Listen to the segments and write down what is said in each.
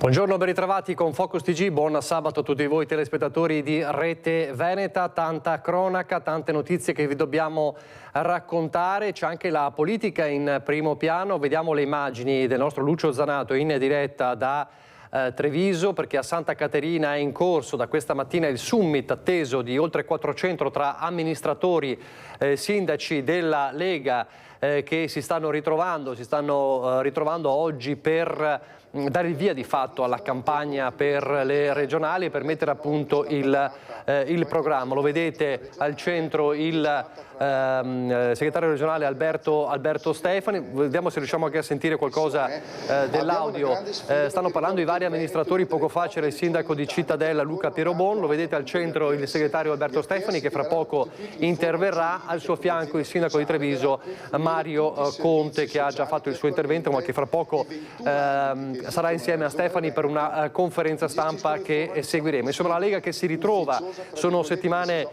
Buongiorno, ben ritrovati con Focus TG, buon sabato a tutti voi telespettatori di Rete Veneta, tanta cronaca, tante notizie che vi dobbiamo raccontare, c'è anche la politica in primo piano, vediamo le immagini del nostro Lucio Zanato in diretta da Treviso, perché a Santa Caterina è in corso da questa mattina il summit atteso di oltre 400 tra amministratori, sindaci della Lega che si stanno ritrovando oggi per dare il via di fatto alla campagna per le regionali e per mettere a punto il programma. Lo vedete al centro il segretario regionale Alberto Stefani, vediamo se riusciamo anche a sentire qualcosa dell'audio. Stanno parlando i vari amministratori, poco fa c'era il sindaco di Cittadella Luca Pirobon, lo vedete al centro il segretario Alberto Stefani che fra poco interverrà, al suo fianco il sindaco di Treviso Mario Conte che ha già fatto il suo intervento ma che fra poco sarà insieme a Stefani per una conferenza stampa che seguiremo. Insomma, la Lega che si ritrova, sono settimane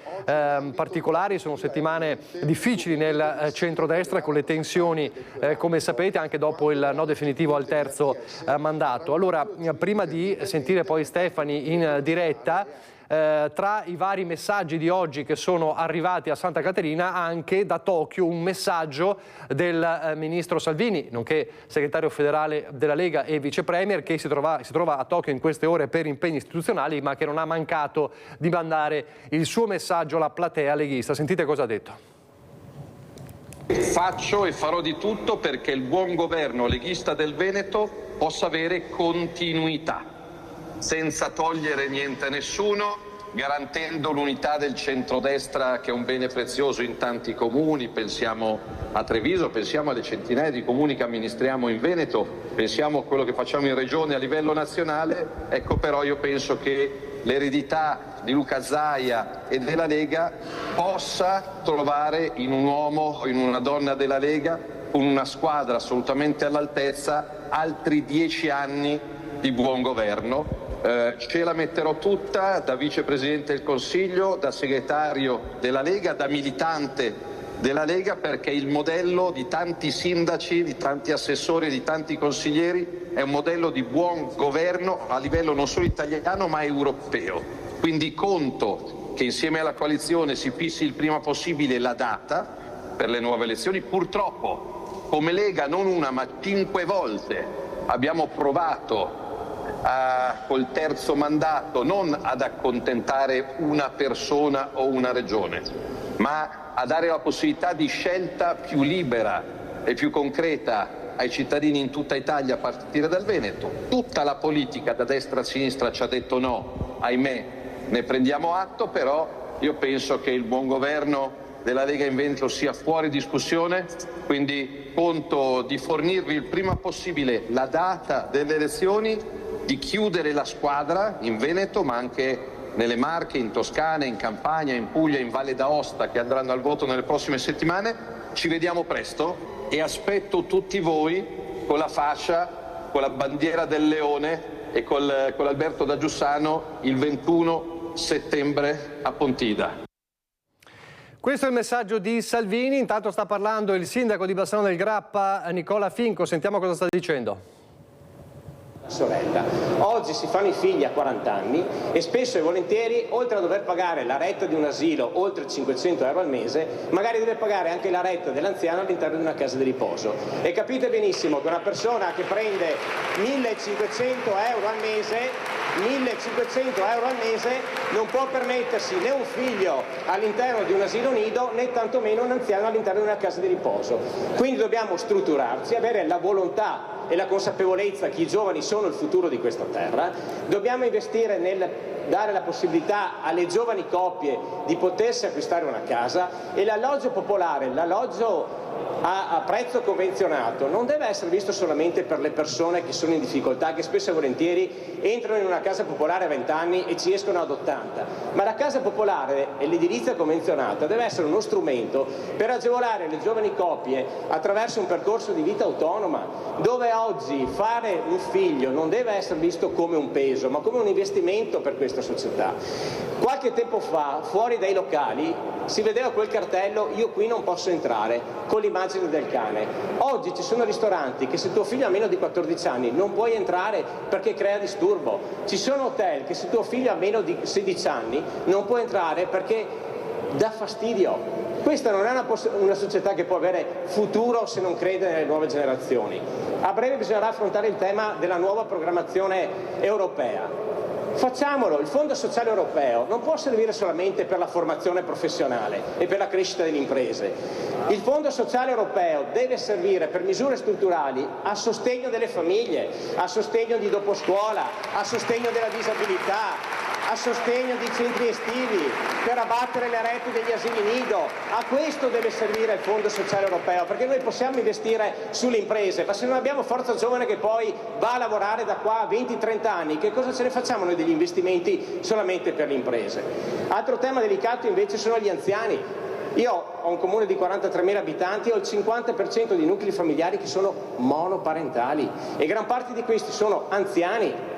particolari, sono settimane difficili nel centrodestra con le tensioni, come sapete, anche dopo il no definitivo al terzo mandato. Allora, prima di sentire poi Stefani in diretta, tra i vari messaggi di oggi che sono arrivati a Santa Caterina, anche da Tokyo un messaggio del ministro Salvini, nonché segretario federale della Lega e vice premier, che si trova a Tokyo in queste ore per impegni istituzionali, ma che non ha mancato di mandare il suo messaggio alla platea leghista. Sentite cosa ha detto. Faccio e farò di tutto perché il buon governo leghista del Veneto possa avere continuità, senza togliere niente a nessuno, garantendo l'unità del centrodestra che è un bene prezioso in tanti comuni. Pensiamo a Treviso, pensiamo alle centinaia di comuni che amministriamo in Veneto, pensiamo a quello che facciamo in regione a livello nazionale. Ecco, però io penso che l'eredità di Luca Zaia e della Lega possa trovare in un uomo o in una donna della Lega, con una squadra assolutamente all'altezza, altri 10 anni di buon governo. Ce la metterò tutta da vicepresidente del Consiglio, da segretario della Lega, da militante della Lega, perché il modello di tanti sindaci, di tanti assessori, di tanti consiglieri è un modello di buon governo a livello non solo italiano ma europeo. Quindi conto che insieme alla coalizione si fissi il prima possibile la data per le nuove elezioni. Purtroppo come Lega non una ma 5 volte abbiamo provato col terzo mandato non ad accontentare una persona o una regione, ma a dare la possibilità di scelta più libera e più concreta ai cittadini in tutta Italia a partire dal Veneto. Tutta la politica da destra a sinistra ci ha detto no, ahimè, ne prendiamo atto, però io penso che il buon governo della Lega in Veneto sia fuori discussione, quindi conto di fornirvi il prima possibile la data delle elezioni, di chiudere la squadra in Veneto ma anche nelle Marche, in Toscana, in Campania, in Puglia, in Valle d'Aosta che andranno al voto nelle prossime settimane. Ci vediamo presto e aspetto tutti voi con la fascia, con la bandiera del leone e con Alberto da Giussano il 21 settembre a Pontida. Questo è il messaggio di Salvini, intanto sta parlando il sindaco di Bassano del Grappa Nicola Finco, sentiamo cosa sta dicendo. Sorella. Oggi si fanno i figli a 40 anni e spesso e volentieri, oltre a dover pagare la retta di un asilo oltre 500 euro al mese, magari deve pagare anche la retta dell'anziano all'interno di una casa di riposo. E capite benissimo che una persona che prende 1.500 euro al mese non può permettersi né un figlio all'interno di un asilo nido né tantomeno un anziano all'interno di una casa di riposo. Quindi dobbiamo strutturarci, avere la volontà e la consapevolezza che i giovani sono il futuro di questa terra. Dobbiamo investire nel dare la possibilità alle giovani coppie di potersi acquistare una casa, e l'alloggio popolare, l'alloggio a prezzo convenzionato non deve essere visto solamente per le persone che sono in difficoltà, che spesso e volentieri entrano in una casa popolare a 20 anni e ci escono ad 80, ma la casa popolare e l'edilizia convenzionata deve essere uno strumento per agevolare le giovani coppie attraverso un percorso di vita autonoma, dove oggi fare un figlio non deve essere visto come un peso ma come un investimento per questa società. Qualche tempo fa fuori dai locali si vedeva quel cartello "io qui non posso entrare", con l'immagine del cane. Oggi ci sono ristoranti che se tuo figlio ha meno di 14 anni non puoi entrare perché crea disturbo. Ci sono hotel che se tuo figlio ha meno di 16 anni non puoi entrare perché dà fastidio. Questa non è una società che può avere futuro se non crede nelle nuove generazioni. A breve bisognerà affrontare il tema della nuova programmazione europea. Facciamolo, il Fondo Sociale Europeo non può servire solamente per la formazione professionale e per la crescita delle imprese. Il Fondo Sociale Europeo deve servire per misure strutturali a sostegno delle famiglie, a sostegno di doposcuola, a sostegno della disabilità, a sostegno di centri estivi, per abbattere le reti degli asili nido. A questo deve servire il Fondo Sociale Europeo, perché noi possiamo investire sulle imprese, ma se non abbiamo forza giovane che poi va a lavorare da qua a 20-30 anni, che cosa ce ne facciamo noi degli investimenti solamente per le imprese? Altro tema delicato invece sono gli anziani. Io ho un comune di 43.000 abitanti, ho il 50% di nuclei familiari che sono monoparentali e gran parte di questi sono anziani.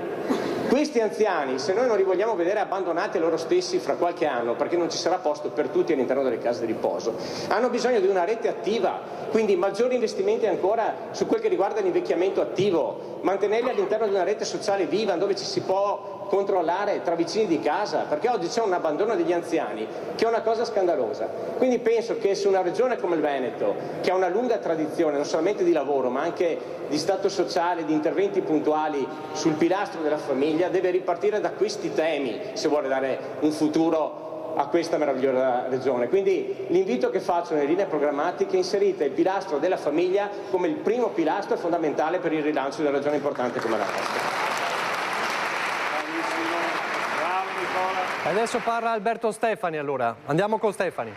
Questi anziani, se noi non li vogliamo vedere abbandonati loro stessi fra qualche anno, perché non ci sarà posto per tutti all'interno delle case di riposo, hanno bisogno di una rete attiva, quindi maggiori investimenti ancora su quel che riguarda l'invecchiamento attivo, mantenerli all'interno di una rete sociale viva dove ci si può controllare tra vicini di casa, perché oggi c'è un abbandono degli anziani che è una cosa scandalosa. Quindi penso che su una regione come il Veneto, che ha una lunga tradizione non solamente di lavoro ma anche di stato sociale, di interventi puntuali sul pilastro della famiglia, deve ripartire da questi temi se vuole dare un futuro a questa meravigliosa regione. Quindi l'invito che faccio nelle linee programmatiche è inserite il pilastro della famiglia come il primo pilastro fondamentale per il rilancio di una regione importante come la nostra. Adesso parla Alberto Stefani, allora. Andiamo con Stefani.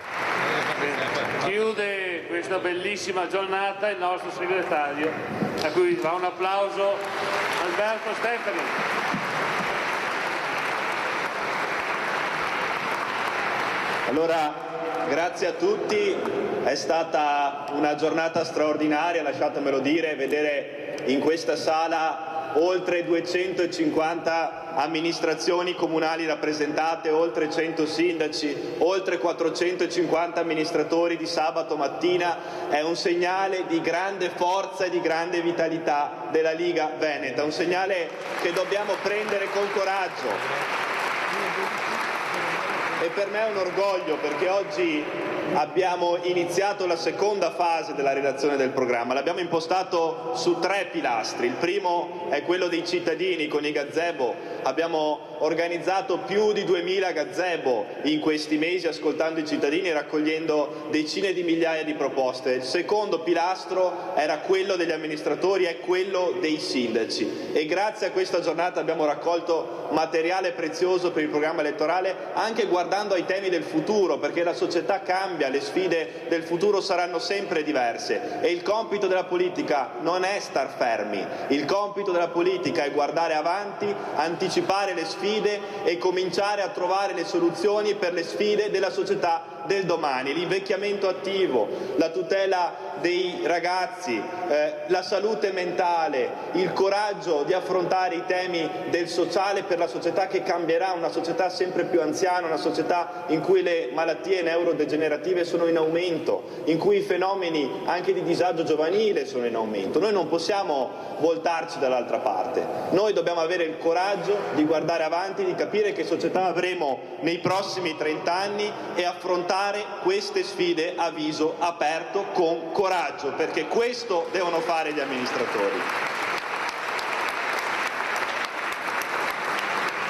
Chiude questa bellissima giornata il nostro segretario, a cui va un applauso, Alberto Stefani. Allora, grazie a tutti, è stata una giornata straordinaria, lasciatemelo dire, vedere in questa sala oltre 250 amministrazioni comunali rappresentate, oltre 100 sindaci, oltre 450 amministratori di sabato mattina, è un segnale di grande forza e di grande vitalità della Liga Veneta, un segnale che dobbiamo prendere con coraggio. E per me è un orgoglio perché oggi abbiamo iniziato la seconda fase della redazione del programma. L'abbiamo impostato su 3 pilastri. Il primo è quello dei cittadini con i gazebo. Abbiamo organizzato più di 2000 gazebo in questi mesi ascoltando i cittadini e raccogliendo decine di migliaia di proposte. Il secondo pilastro era quello degli amministratori, è quello dei sindaci. E grazie a questa giornata abbiamo raccolto materiale prezioso per il programma elettorale, anche guardando ai temi del futuro, perché la società cambia, le sfide del futuro saranno sempre diverse e il compito della politica non è star fermi, il compito della politica è guardare avanti, anticipare le sfide e cominciare a trovare le soluzioni per le sfide della società del domani, l'invecchiamento attivo, la tutela dei ragazzi, la salute mentale, il coraggio di affrontare i temi del sociale per la società che cambierà, una società sempre più anziana, una società in cui le malattie neurodegenerative sono in aumento, in cui i fenomeni anche di disagio giovanile sono in aumento. Noi non possiamo voltarci dall'altra parte, noi dobbiamo avere il coraggio di guardare avanti, di capire che società avremo nei prossimi 30 anni e affrontare queste sfide a viso aperto con coraggio, perché questo devono fare gli amministratori.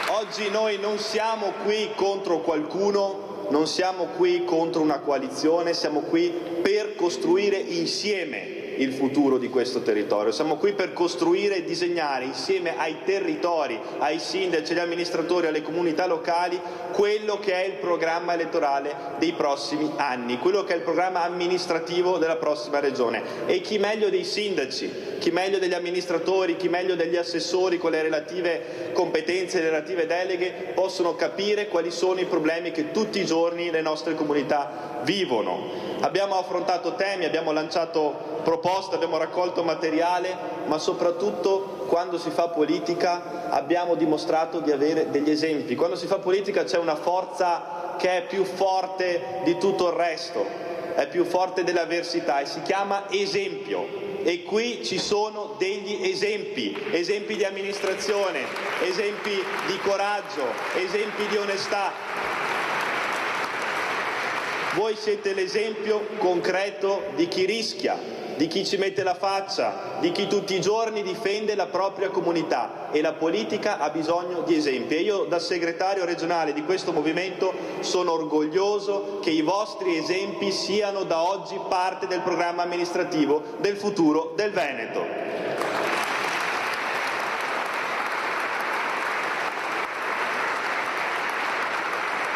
Oggi noi non siamo qui contro qualcuno, non siamo qui contro una coalizione, siamo qui per costruire insieme il futuro di questo territorio. Siamo qui per costruire e disegnare insieme ai territori, ai sindaci, agli amministratori, alle comunità locali quello che è il programma elettorale dei prossimi anni, quello che è il programma amministrativo della prossima regione. E chi meglio dei sindaci, chi meglio degli amministratori, chi meglio degli assessori con le relative competenze e le relative deleghe possono capire quali sono i problemi che tutti i giorni le nostre comunità vivono. Abbiamo affrontato temi, abbiamo lanciato proposte, abbiamo raccolto materiale, ma soprattutto quando si fa politica abbiamo dimostrato di avere degli esempi. Quando si fa politica c'è una forza che è più forte di tutto il resto. è più forte dell'avversità e si chiama esempio. E qui ci sono degli esempi di amministrazione, esempi di coraggio, esempi di onestà. Voi siete l'esempio concreto di chi rischia, di chi ci mette la faccia, di chi tutti i giorni difende la propria comunità, e la politica ha bisogno di esempi. E io, da segretario regionale di questo movimento, sono orgoglioso che i vostri esempi siano da oggi parte del programma amministrativo del futuro del Veneto.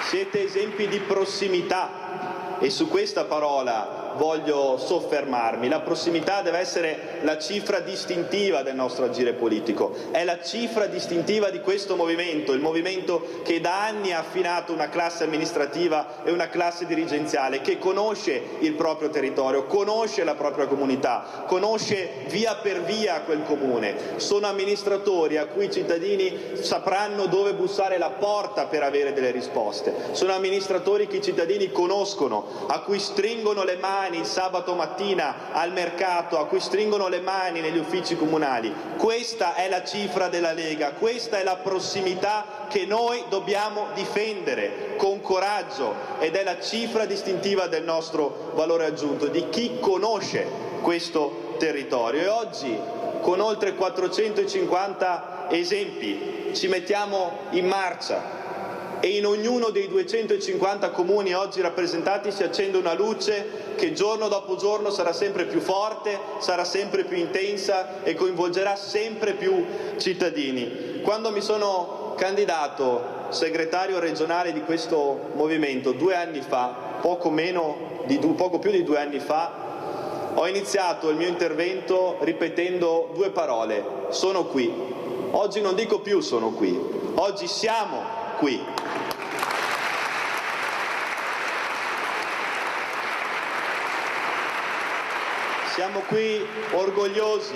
Siete esempi di prossimità. E su questa parola voglio soffermarmi. La prossimità deve essere la cifra distintiva del nostro agire politico, è la cifra distintiva di questo movimento, il movimento che da anni ha affinato una classe amministrativa e una classe dirigenziale che conosce il proprio territorio, conosce la propria comunità, conosce via per via quel comune. Sono amministratori a cui i cittadini sapranno dove bussare la porta per avere delle risposte. Sono amministratori che i cittadini conoscono, a cui stringono le mani il sabato mattina al mercato, a cui stringono le mani negli uffici comunali. Questa è la cifra della Lega, questa è la prossimità che noi dobbiamo difendere con coraggio, ed è la cifra distintiva del nostro valore aggiunto, di chi conosce questo territorio. E oggi, con oltre 450 esempi, ci mettiamo in marcia. E in ognuno dei 250 comuni oggi rappresentati si accende una luce che giorno dopo giorno sarà sempre più forte, sarà sempre più intensa e coinvolgerà sempre più cittadini. Quando mi sono candidato segretario regionale di questo movimento 2 anni fa, poco più di 2 anni fa, ho iniziato il mio intervento ripetendo 2 parole: sono qui. Oggi non dico più sono qui, oggi siamo qui. Siamo qui orgogliosi,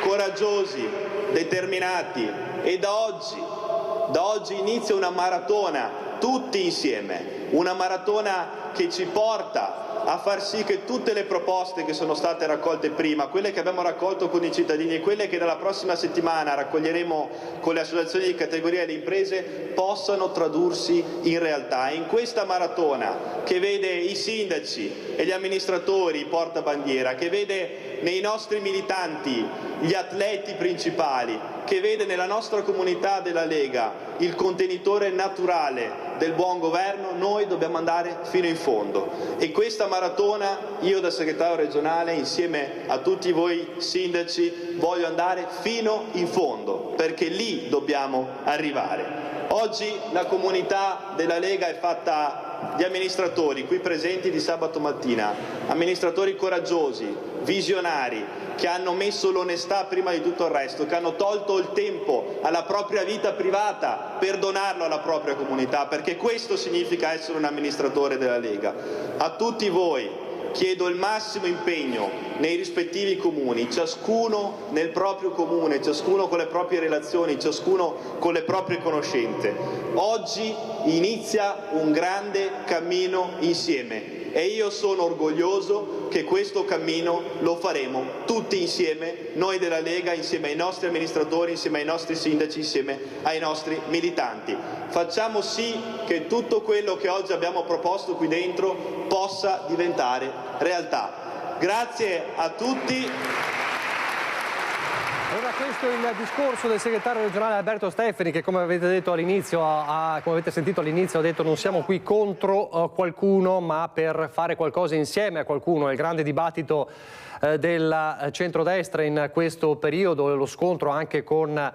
coraggiosi, determinati, e da oggi inizia una maratona tutti insieme, una maratona che ci porta a far sì che tutte le proposte che sono state raccolte prima, quelle che abbiamo raccolto con i cittadini e quelle che dalla prossima settimana raccoglieremo con le associazioni di categoria e le imprese, possano tradursi in realtà. E in questa maratona, che vede i sindaci e gli amministratori portabandiera, che vede nei nostri militanti gli atleti principali, che vede nella nostra comunità della Lega il contenitore naturale del buon governo, noi dobbiamo andare fino in fondo. E questa maratona, io da segretario regionale, insieme a tutti voi sindaci, voglio andare fino in fondo, perché lì dobbiamo arrivare. Oggi la comunità della Lega è fatta di amministratori qui presenti di sabato mattina, amministratori coraggiosi, visionari, che hanno messo l'onestà prima di tutto il resto, che hanno tolto il tempo alla propria vita privata per donarlo alla propria comunità, perché questo significa essere un amministratore della Lega. A tutti voi chiedo il massimo impegno nei rispettivi comuni, ciascuno nel proprio comune, ciascuno con le proprie relazioni, ciascuno con le proprie conoscenze. Oggi inizia un grande cammino insieme e io sono orgoglioso che questo cammino lo faremo tutti insieme, noi della Lega, insieme ai nostri amministratori, insieme ai nostri sindaci, insieme ai nostri militanti. Facciamo sì che tutto quello che oggi abbiamo proposto qui dentro possa diventare realtà. Grazie a tutti. Allora, questo è il discorso del segretario regionale Alberto Stefani, che come avete detto all'inizio, come avete sentito all'inizio, ha detto non siamo qui contro qualcuno, ma per fare qualcosa insieme a qualcuno. È il grande dibattito del centrodestra in questo periodo, lo scontro anche con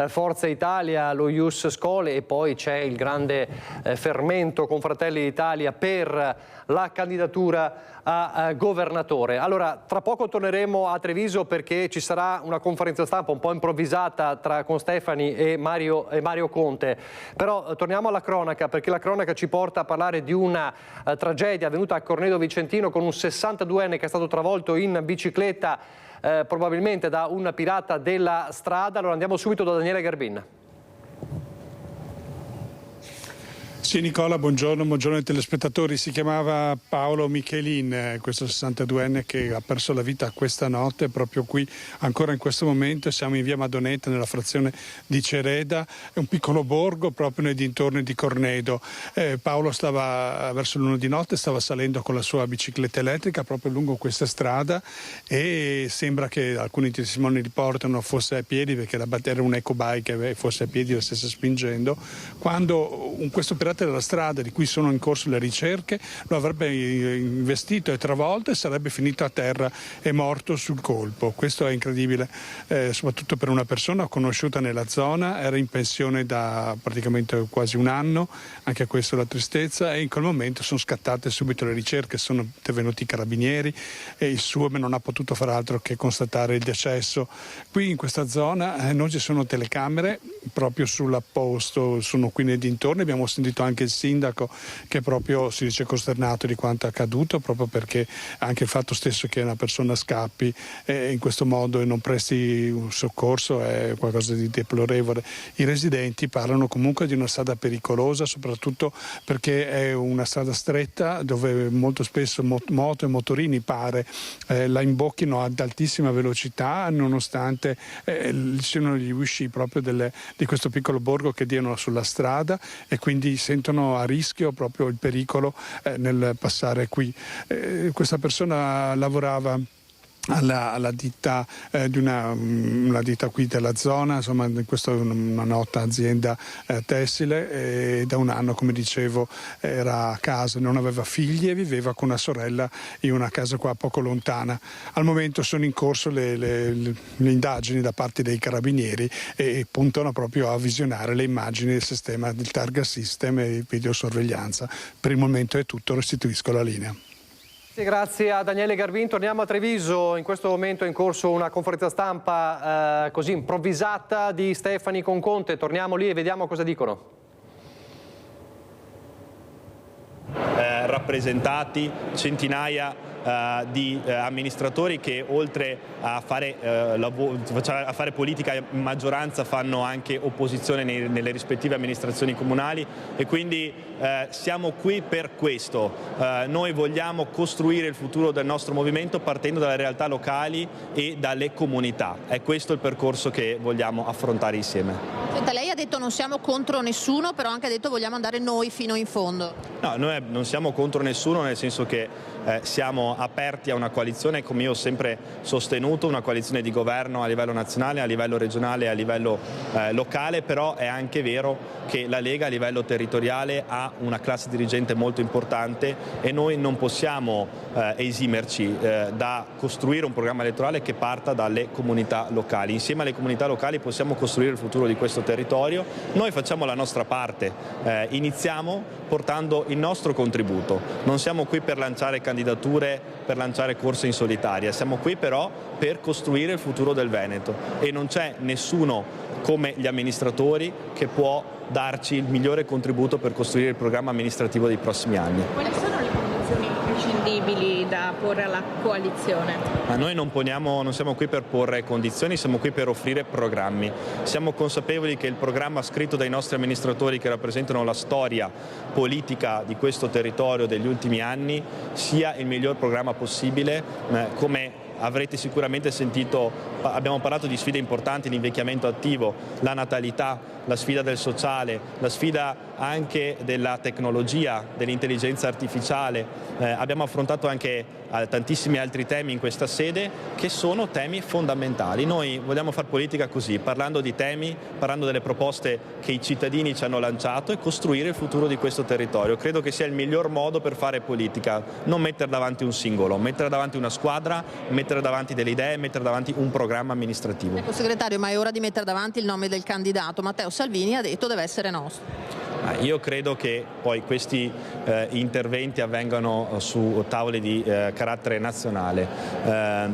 Forza Italia, lo Ius Schole, e poi c'è il grande fermento con Fratelli d'Italia per la candidatura a governatore. Allora, tra poco torneremo a Treviso perché ci sarà una conferenza stampa un po' improvvisata con Stefani e Mario Conte. Però torniamo alla cronaca, perché la cronaca ci porta a parlare di una tragedia avvenuta a Cornedo Vicentino con un 62enne che è stato travolto in bicicletta probabilmente da un pirata della strada. Allora andiamo subito da Daniele Garbin. Sì, Nicola, buongiorno ai telespettatori. Si chiamava Paolo Michelin, questo 62enne che ha perso la vita questa notte proprio qui, ancora in questo momento. Siamo in via Madonetta, nella frazione di Cereda, è un piccolo borgo proprio nei dintorni di Cornedo. Paolo stava verso l'1 di notte, stava salendo con la sua bicicletta elettrica proprio lungo questa strada e sembra che alcuni testimoni riportano fosse a piedi, perché era un ecobike, fosse a piedi, lo stesse spingendo, quando questo operatore della strada di cui sono in corso le ricerche lo avrebbe investito e travolto e sarebbe finito a terra e morto sul colpo. Questo è incredibile, soprattutto per una persona conosciuta nella zona, era in pensione da praticamente quasi un anno, anche questa è la tristezza, e in quel momento sono scattate subito le ricerche, sono intervenuti i carabinieri e il SUAME non ha potuto fare altro che constatare il decesso. Qui in questa zona non ci sono telecamere proprio sull'apposto, sono qui nei dintorni, abbiamo sentito anche il sindaco che proprio si dice costernato di quanto accaduto, proprio perché anche il fatto stesso che una persona scappi in questo modo e non presti un soccorso è qualcosa di deplorevole. I residenti parlano comunque di una strada pericolosa, soprattutto perché è una strada stretta dove molto spesso moto e motorini la imbocchino ad altissima velocità, nonostante ci siano gli usci proprio di questo piccolo borgo che diano sulla strada, e quindi sentono a rischio proprio il pericolo nel passare qui. Questa persona lavorava alla ditta di una ditta qui della zona, insomma questa è una nota azienda tessile, e da un anno, come dicevo, era a casa, non aveva figli e viveva con una sorella in una casa qua poco lontana. Al momento sono in corso le indagini da parte dei carabinieri e puntano proprio a visionare le immagini del sistema del targa system e videosorveglianza. Per il momento è tutto, restituisco la linea. Grazie a Daniele Garbin. Torniamo a Treviso. In questo momento è in corso una conferenza stampa così improvvisata di Stefani con Conte. Torniamo lì e vediamo cosa dicono. Rappresentati centinaia di amministratori che oltre a fare politica in maggioranza fanno anche opposizione nelle rispettive amministrazioni comunali, e quindi siamo qui per questo. Noi vogliamo costruire il futuro del nostro movimento partendo dalle realtà locali e dalle comunità. È questo il percorso che vogliamo affrontare insieme. Senta, lei ha detto non siamo contro nessuno, però anche ha detto vogliamo andare noi fino in fondo. No, noi non siamo contro nessuno, nel senso che siamo aperti a una coalizione, come io ho sempre sostenuto, una coalizione di governo a livello nazionale, a livello regionale e a livello locale, però è anche vero che la Lega a livello territoriale ha una classe dirigente molto importante e noi non possiamo esimerci da costruire un programma elettorale che parta dalle comunità locali. Insieme alle comunità locali possiamo costruire il futuro di questo territorio. Noi facciamo la nostra parte, iniziamo portando il nostro contributo. Non siamo qui per lanciare candidature, per lanciare corse in solitaria, siamo qui però per costruire il futuro del Veneto, e non c'è nessuno come gli amministratori che può darci il migliore contributo per costruire il programma amministrativo dei prossimi anni. Quali sono le condizioni imprescindibili da porre alla coalizione? Ma noi non siamo qui per porre condizioni, siamo qui per offrire programmi. Siamo consapevoli che il programma scritto dai nostri amministratori, che rappresentano la storia politica di questo territorio degli ultimi anni, sia il miglior programma possibile. Come avrete sicuramente sentito, abbiamo parlato di sfide importanti, l'invecchiamento attivo, la natalità, la sfida del sociale, la sfida anche della tecnologia, dell'intelligenza artificiale. Abbiamo affrontato anche tantissimi altri temi in questa sede che sono temi fondamentali. Noi vogliamo fare politica così, parlando di temi, parlando delle proposte che i cittadini ci hanno lanciato e costruire il futuro di questo territorio. Credo che sia il miglior modo per fare politica, non mettere davanti un singolo, mettere davanti una squadra, mettere davanti delle idee, mettere davanti un programma amministrativo. Ecco, segretario, ma è ora di mettere davanti il nome del candidato. Matteo Salvini ha detto deve essere nostro. Io credo che poi questi interventi avvengano su tavoli di carattere nazionale.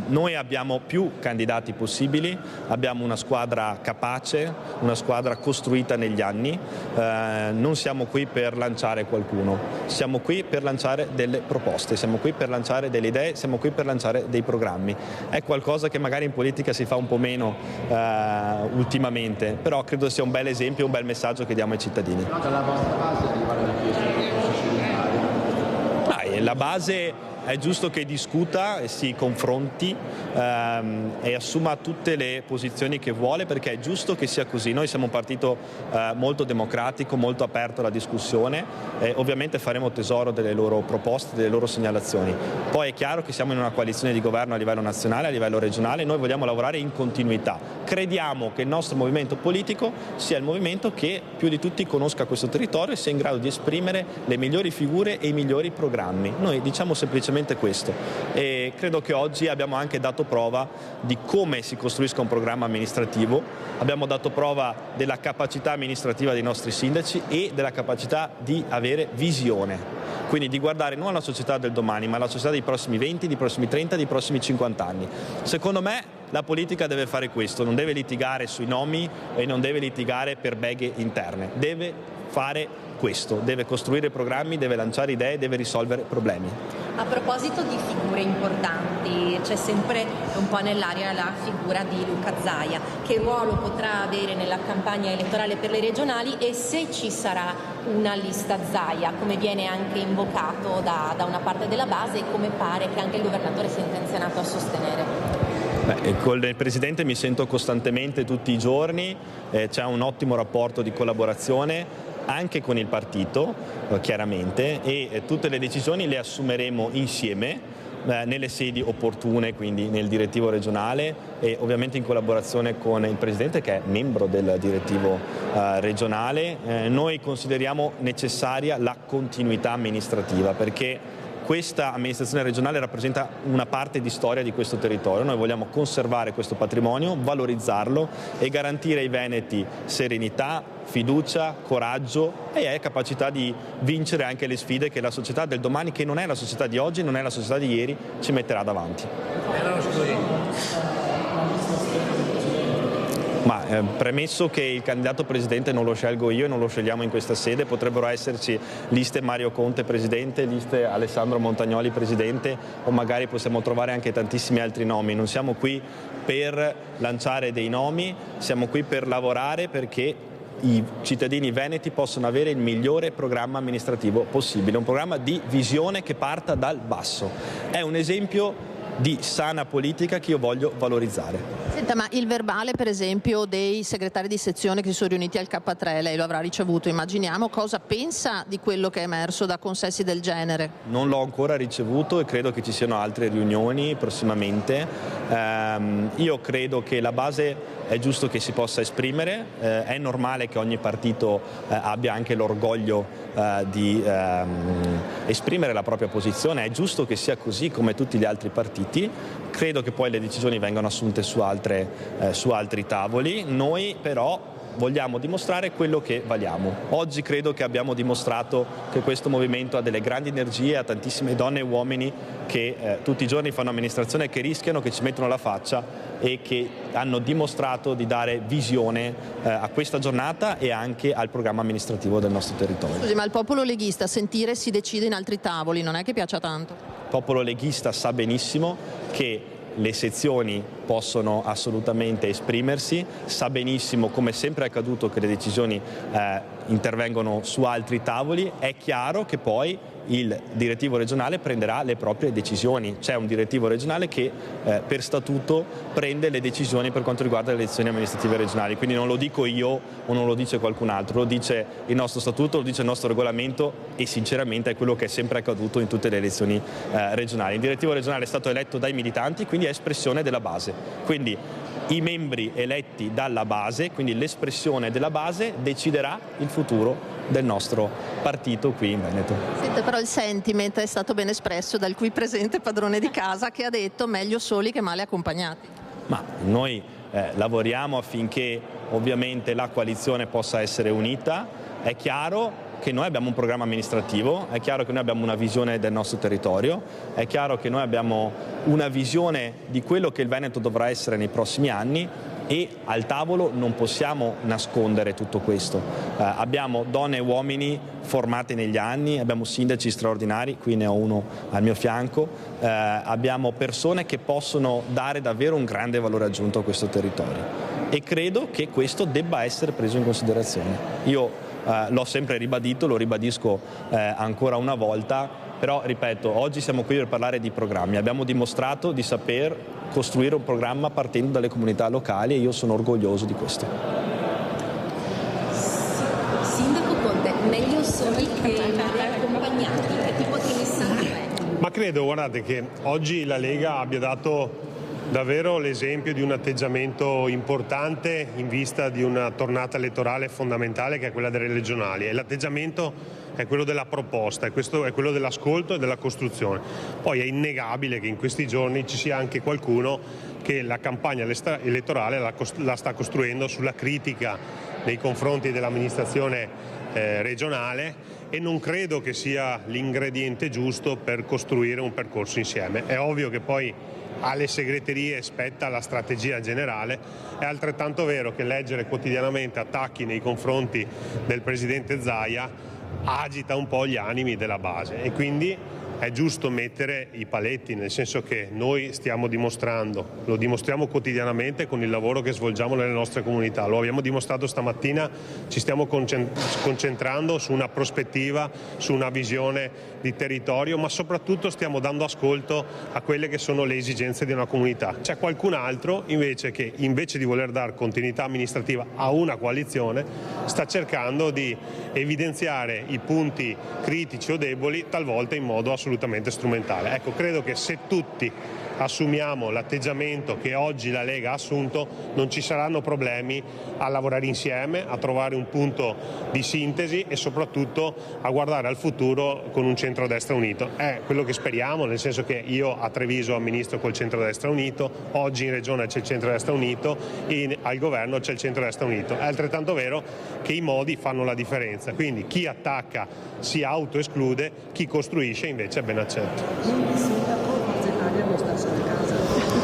Noi abbiamo più candidati possibili, abbiamo una squadra capace, una squadra costruita negli anni. Non siamo qui per lanciare qualcuno, siamo qui per lanciare delle proposte, siamo qui per lanciare delle idee, siamo qui per lanciare dei programmi. È qualcosa che magari in politica si fa un po' meno ultimamente, però credo sia un bel esempio, un bel messaggio che diamo ai cittadini. dalla vostra base arriva la richiesta di unitario? La base è giusto che discuta e si confronti e assuma tutte le posizioni che vuole, perché è giusto che sia così. Noi siamo un partito molto democratico, molto aperto alla discussione e ovviamente faremo tesoro delle loro proposte, delle loro segnalazioni. Poi è chiaro che siamo in una coalizione di governo a livello nazionale, a livello regionale, noi vogliamo lavorare in continuità. Crediamo che il nostro movimento politico sia il movimento che più di tutti conosca questo territorio e sia in grado di esprimere le migliori figure e i migliori programmi. Noi diciamo semplicemente questo e credo che oggi abbiamo anche dato prova di come si costruisca un programma amministrativo, abbiamo dato prova della capacità amministrativa dei nostri sindaci e della capacità di avere visione, quindi di guardare non alla società del domani ma alla società dei prossimi 20, dei prossimi 30, dei prossimi 50 anni. Secondo me la politica deve fare questo, non deve litigare sui nomi e non deve litigare per beghe interne, deve fare questo, deve costruire programmi, deve lanciare idee, deve risolvere problemi. A proposito di figure importanti, c'è sempre un po' nell'aria la figura di Luca Zaia. Che ruolo potrà avere nella campagna elettorale per le regionali e se ci sarà una lista Zaia, come viene anche invocato da una parte della base e come pare che anche il governatore sia intenzionato a sostenere? Con il Presidente mi sento costantemente tutti i giorni, c'è un ottimo rapporto di collaborazione anche con il partito, chiaramente, e tutte le decisioni le assumeremo insieme nelle sedi opportune, quindi nel direttivo regionale e ovviamente in collaborazione con il Presidente che è membro del direttivo regionale. Noi consideriamo necessaria la continuità amministrativa perché questa amministrazione regionale rappresenta una parte di storia di questo territorio. Noi vogliamo conservare questo patrimonio, valorizzarlo e garantire ai veneti serenità, fiducia, coraggio e capacità di vincere anche le sfide che la società del domani, che non è la società di oggi, non è la società di ieri, ci metterà davanti. Premesso che il candidato presidente non lo scelgo io e non lo scegliamo in questa sede, potrebbero esserci liste Mario Conte presidente, liste Alessandro Montagnoli presidente o magari possiamo trovare anche tantissimi altri nomi. Non siamo qui per lanciare dei nomi, siamo qui per lavorare perché i cittadini veneti possono avere il migliore programma amministrativo possibile, un programma di visione che parta dal basso. È un esempio di sana politica che io voglio valorizzare. Senta, ma il verbale per esempio dei segretari di sezione che si sono riuniti al K3, lei lo avrà ricevuto, immaginiamo, cosa pensa di quello che è emerso da consessi del genere? Non l'ho ancora ricevuto e credo che ci siano altre riunioni prossimamente. Io credo che la base è giusto che si possa esprimere, è normale che ogni partito abbia anche l'orgoglio di esprimere la propria posizione, è giusto che sia così come tutti gli altri partiti. Credo che poi le decisioni vengano assunte su altri tavoli, noi però vogliamo dimostrare quello che valiamo. Oggi credo che abbiamo dimostrato che questo movimento ha delle grandi energie, ha tantissime donne e uomini che tutti i giorni fanno amministrazione, che rischiano, che ci mettono la faccia e che hanno dimostrato di dare visione a questa giornata e anche al programma amministrativo del nostro territorio. Scusi, ma il popolo leghista sentire si decide in altri tavoli, non è che piaccia tanto? Il popolo leghista sa benissimo che le sezioni possono assolutamente esprimersi, sa benissimo, come sempre è accaduto, che le decisioni intervengono su altri tavoli. È chiaro che poi il direttivo regionale prenderà le proprie decisioni. C'è un direttivo regionale che per statuto prende le decisioni per quanto riguarda le elezioni amministrative regionali, quindi non lo dico io o non lo dice qualcun altro, lo dice il nostro statuto, lo dice il nostro regolamento e sinceramente è quello che è sempre accaduto in tutte le elezioni regionali. Il direttivo regionale è stato eletto dai militanti, quindi è espressione della base. Quindi i membri eletti dalla base, quindi l'espressione della base, deciderà il futuro del nostro partito qui in Veneto. Senta, però il sentiment è stato ben espresso dal qui presente padrone di casa che ha detto meglio soli che male accompagnati. Ma noi lavoriamo affinché ovviamente la coalizione possa essere unita. È chiaro che noi abbiamo un programma amministrativo, è chiaro che noi abbiamo una visione del nostro territorio, è chiaro che noi abbiamo una visione di quello che il Veneto dovrà essere nei prossimi anni e al tavolo non possiamo nascondere tutto questo. Abbiamo donne e uomini formati negli anni, abbiamo sindaci straordinari, qui ne ho uno al mio fianco, abbiamo persone che possono dare davvero un grande valore aggiunto a questo territorio e credo che questo debba essere preso in considerazione. Io l'ho sempre ribadito, lo ribadisco ancora una volta, però ripeto, oggi siamo qui per parlare di programmi, abbiamo dimostrato di saper costruire un programma partendo dalle comunità locali e io sono orgoglioso di questo. Sindaco Conte, meglio soli che accompagnati, che tipo di messaggio è? Ma credo, guardate, che oggi la Lega abbia dato davvero l'esempio di un atteggiamento importante in vista di una tornata elettorale fondamentale che è quella delle regionali, e l'atteggiamento è quello della proposta, e questo è quello dell'ascolto e della costruzione. Poi è innegabile che in questi giorni ci sia anche qualcuno che la campagna elettorale la sta costruendo sulla critica nei confronti dell'amministrazione regionale, e non credo che sia l'ingrediente giusto per costruire un percorso insieme. È ovvio che poi alle segreterie spetta la strategia generale, è altrettanto vero che leggere quotidianamente attacchi nei confronti del presidente Zaia agita un po' gli animi della base, e quindi è giusto mettere i paletti, nel senso che noi stiamo dimostrando, lo dimostriamo quotidianamente con il lavoro che svolgiamo nelle nostre comunità, lo abbiamo dimostrato stamattina, ci stiamo concentrando su una prospettiva, su una visione di territorio, ma soprattutto stiamo dando ascolto a quelle che sono le esigenze di una comunità. C'è qualcun altro invece che, invece di voler dare continuità amministrativa a una coalizione, sta cercando di evidenziare i punti critici o deboli, talvolta in modo assolutamente strumentale. Ecco, credo che se tutti assumiamo l'atteggiamento che oggi la Lega ha assunto, non ci saranno problemi a lavorare insieme, a trovare un punto di sintesi e soprattutto a guardare al futuro con un centrodestra unito. È quello che speriamo, nel senso che io a Treviso amministro col centrodestra unito, oggi in Regione c'è il centrodestra unito, al governo c'è il centrodestra unito. È altrettanto vero che i modi fanno la differenza, quindi chi attacca si autoesclude, chi costruisce invece è ben accetto.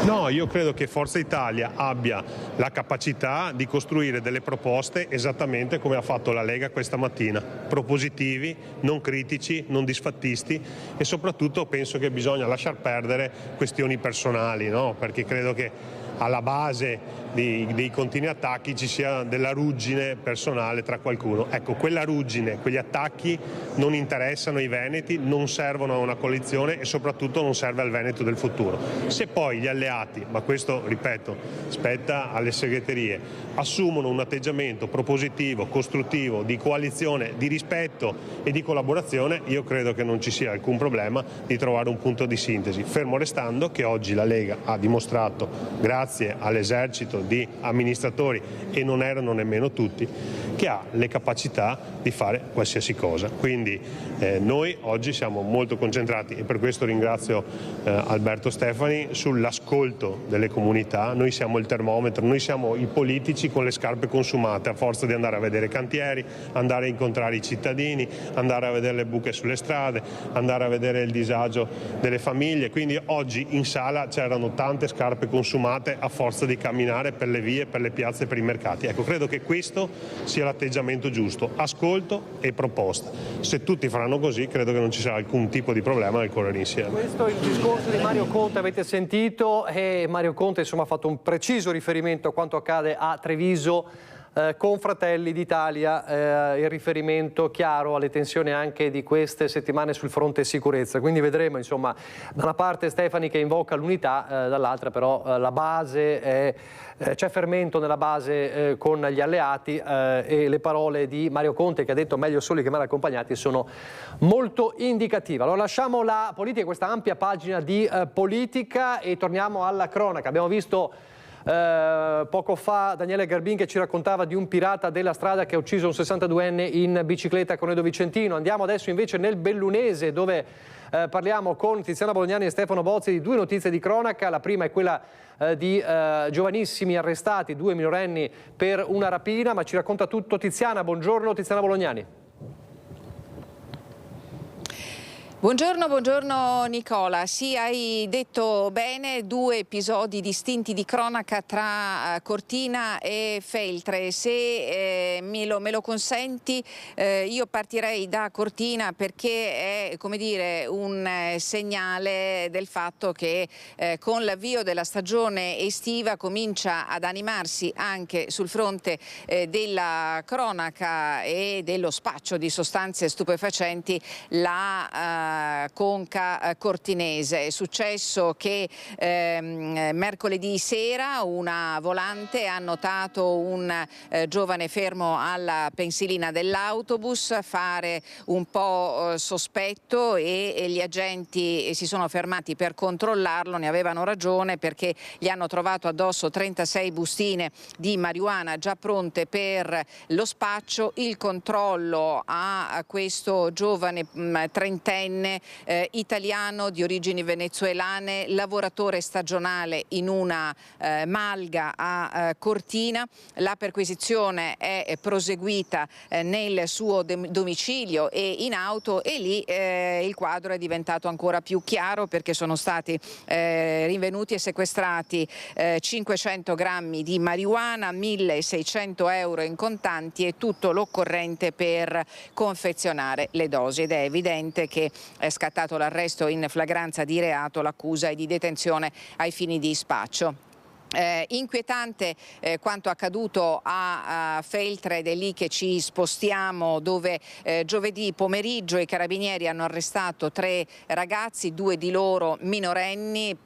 No, io credo che Forza Italia abbia la capacità di costruire delle proposte esattamente come ha fatto la Lega questa mattina, propositivi, non critici, non disfattisti, e soprattutto penso che bisogna lasciar perdere questioni personali, no? Perché credo che alla base dei continui attacchi ci sia della ruggine personale tra qualcuno. Ecco, quella ruggine, quegli attacchi non interessano i veneti, non servono a una coalizione e soprattutto non serve al Veneto del futuro. Se poi gli alleati, ma questo ripeto spetta alle segreterie, assumono un atteggiamento propositivo, costruttivo, di coalizione, di rispetto e di collaborazione, io credo che non ci sia alcun problema di trovare un punto di sintesi, fermo restando che oggi la Lega ha dimostrato, grazie all'esercito di amministratori, e non erano nemmeno tutti, che ha le capacità di fare qualsiasi cosa. Quindi noi oggi siamo molto concentrati, e per questo ringrazio Alberto Stefani, sull'ascolto delle comunità. Noi siamo il termometro, noi siamo i politici con le scarpe consumate, a forza di andare a vedere cantieri, andare a incontrare i cittadini, andare a vedere le buche sulle strade, andare a vedere il disagio delle famiglie. Quindi oggi in sala c'erano tante scarpe consumate a forza di camminare per le vie, per le piazze, per i mercati. Ecco, credo che questo sia l'atteggiamento giusto, ascolto e proposta. Se tutti faranno così, credo che non ci sarà alcun tipo di problema nel correre insieme. Questo è il discorso di Mario Conte, avete sentito, e Mario Conte insomma ha fatto un preciso riferimento a quanto accade a Treviso con Fratelli d'Italia, il riferimento chiaro alle tensioni anche di queste settimane sul fronte sicurezza. Quindi vedremo, insomma, da una parte Stefani che invoca l'unità, dall'altra però la base è, c'è fermento nella base con gli alleati, e le parole di Mario Conte, che ha detto meglio soli che male accompagnati, sono molto indicative. Allora lasciamo la politica, questa ampia pagina di politica, e torniamo alla cronaca. Abbiamo visto poco fa Daniele Garbin che ci raccontava di un pirata della strada che ha ucciso un 62enne in bicicletta a Conedo Vicentino. Andiamo adesso invece nel Bellunese, dove parliamo con Tiziana Bolognani e Stefano Bozzi di due notizie di cronaca. La prima è quella di giovanissimi arrestati, 2 minorenni per una rapina, ma ci racconta tutto Tiziana. Buongiorno Tiziana Bolognani. Buongiorno Nicola, sì, hai detto bene, 2 episodi distinti di cronaca tra Cortina e Feltre. Se me lo consenti, io partirei da Cortina perché è, come dire, un segnale del fatto che con l'avvio della stagione estiva comincia ad animarsi anche sul fronte della cronaca e dello spaccio di sostanze stupefacenti la conca cortinese. È successo che mercoledì sera una volante ha notato un giovane fermo alla pensilina dell'autobus fare un po' sospetto e gli agenti si sono fermati per controllarlo. Ne avevano ragione perché gli hanno trovato addosso 36 bustine di marijuana già pronte per lo spaccio. Il controllo a questo giovane trentenne italiano di origini venezuelane, lavoratore stagionale in una malga a Cortina. La perquisizione è proseguita nel suo domicilio e in auto, e lì il quadro è diventato ancora più chiaro perché sono stati rinvenuti e sequestrati 500 grammi di marijuana, 1.600 euro in contanti e tutto l'occorrente per confezionare le dosi, ed è evidente che è scattato l'arresto in flagranza di reato, l'accusa è di detenzione ai fini di spaccio. Inquietante quanto accaduto a Feltre, ed è lì che ci spostiamo, dove giovedì pomeriggio i carabinieri hanno arrestato 3 ragazzi, 2 di loro minorenni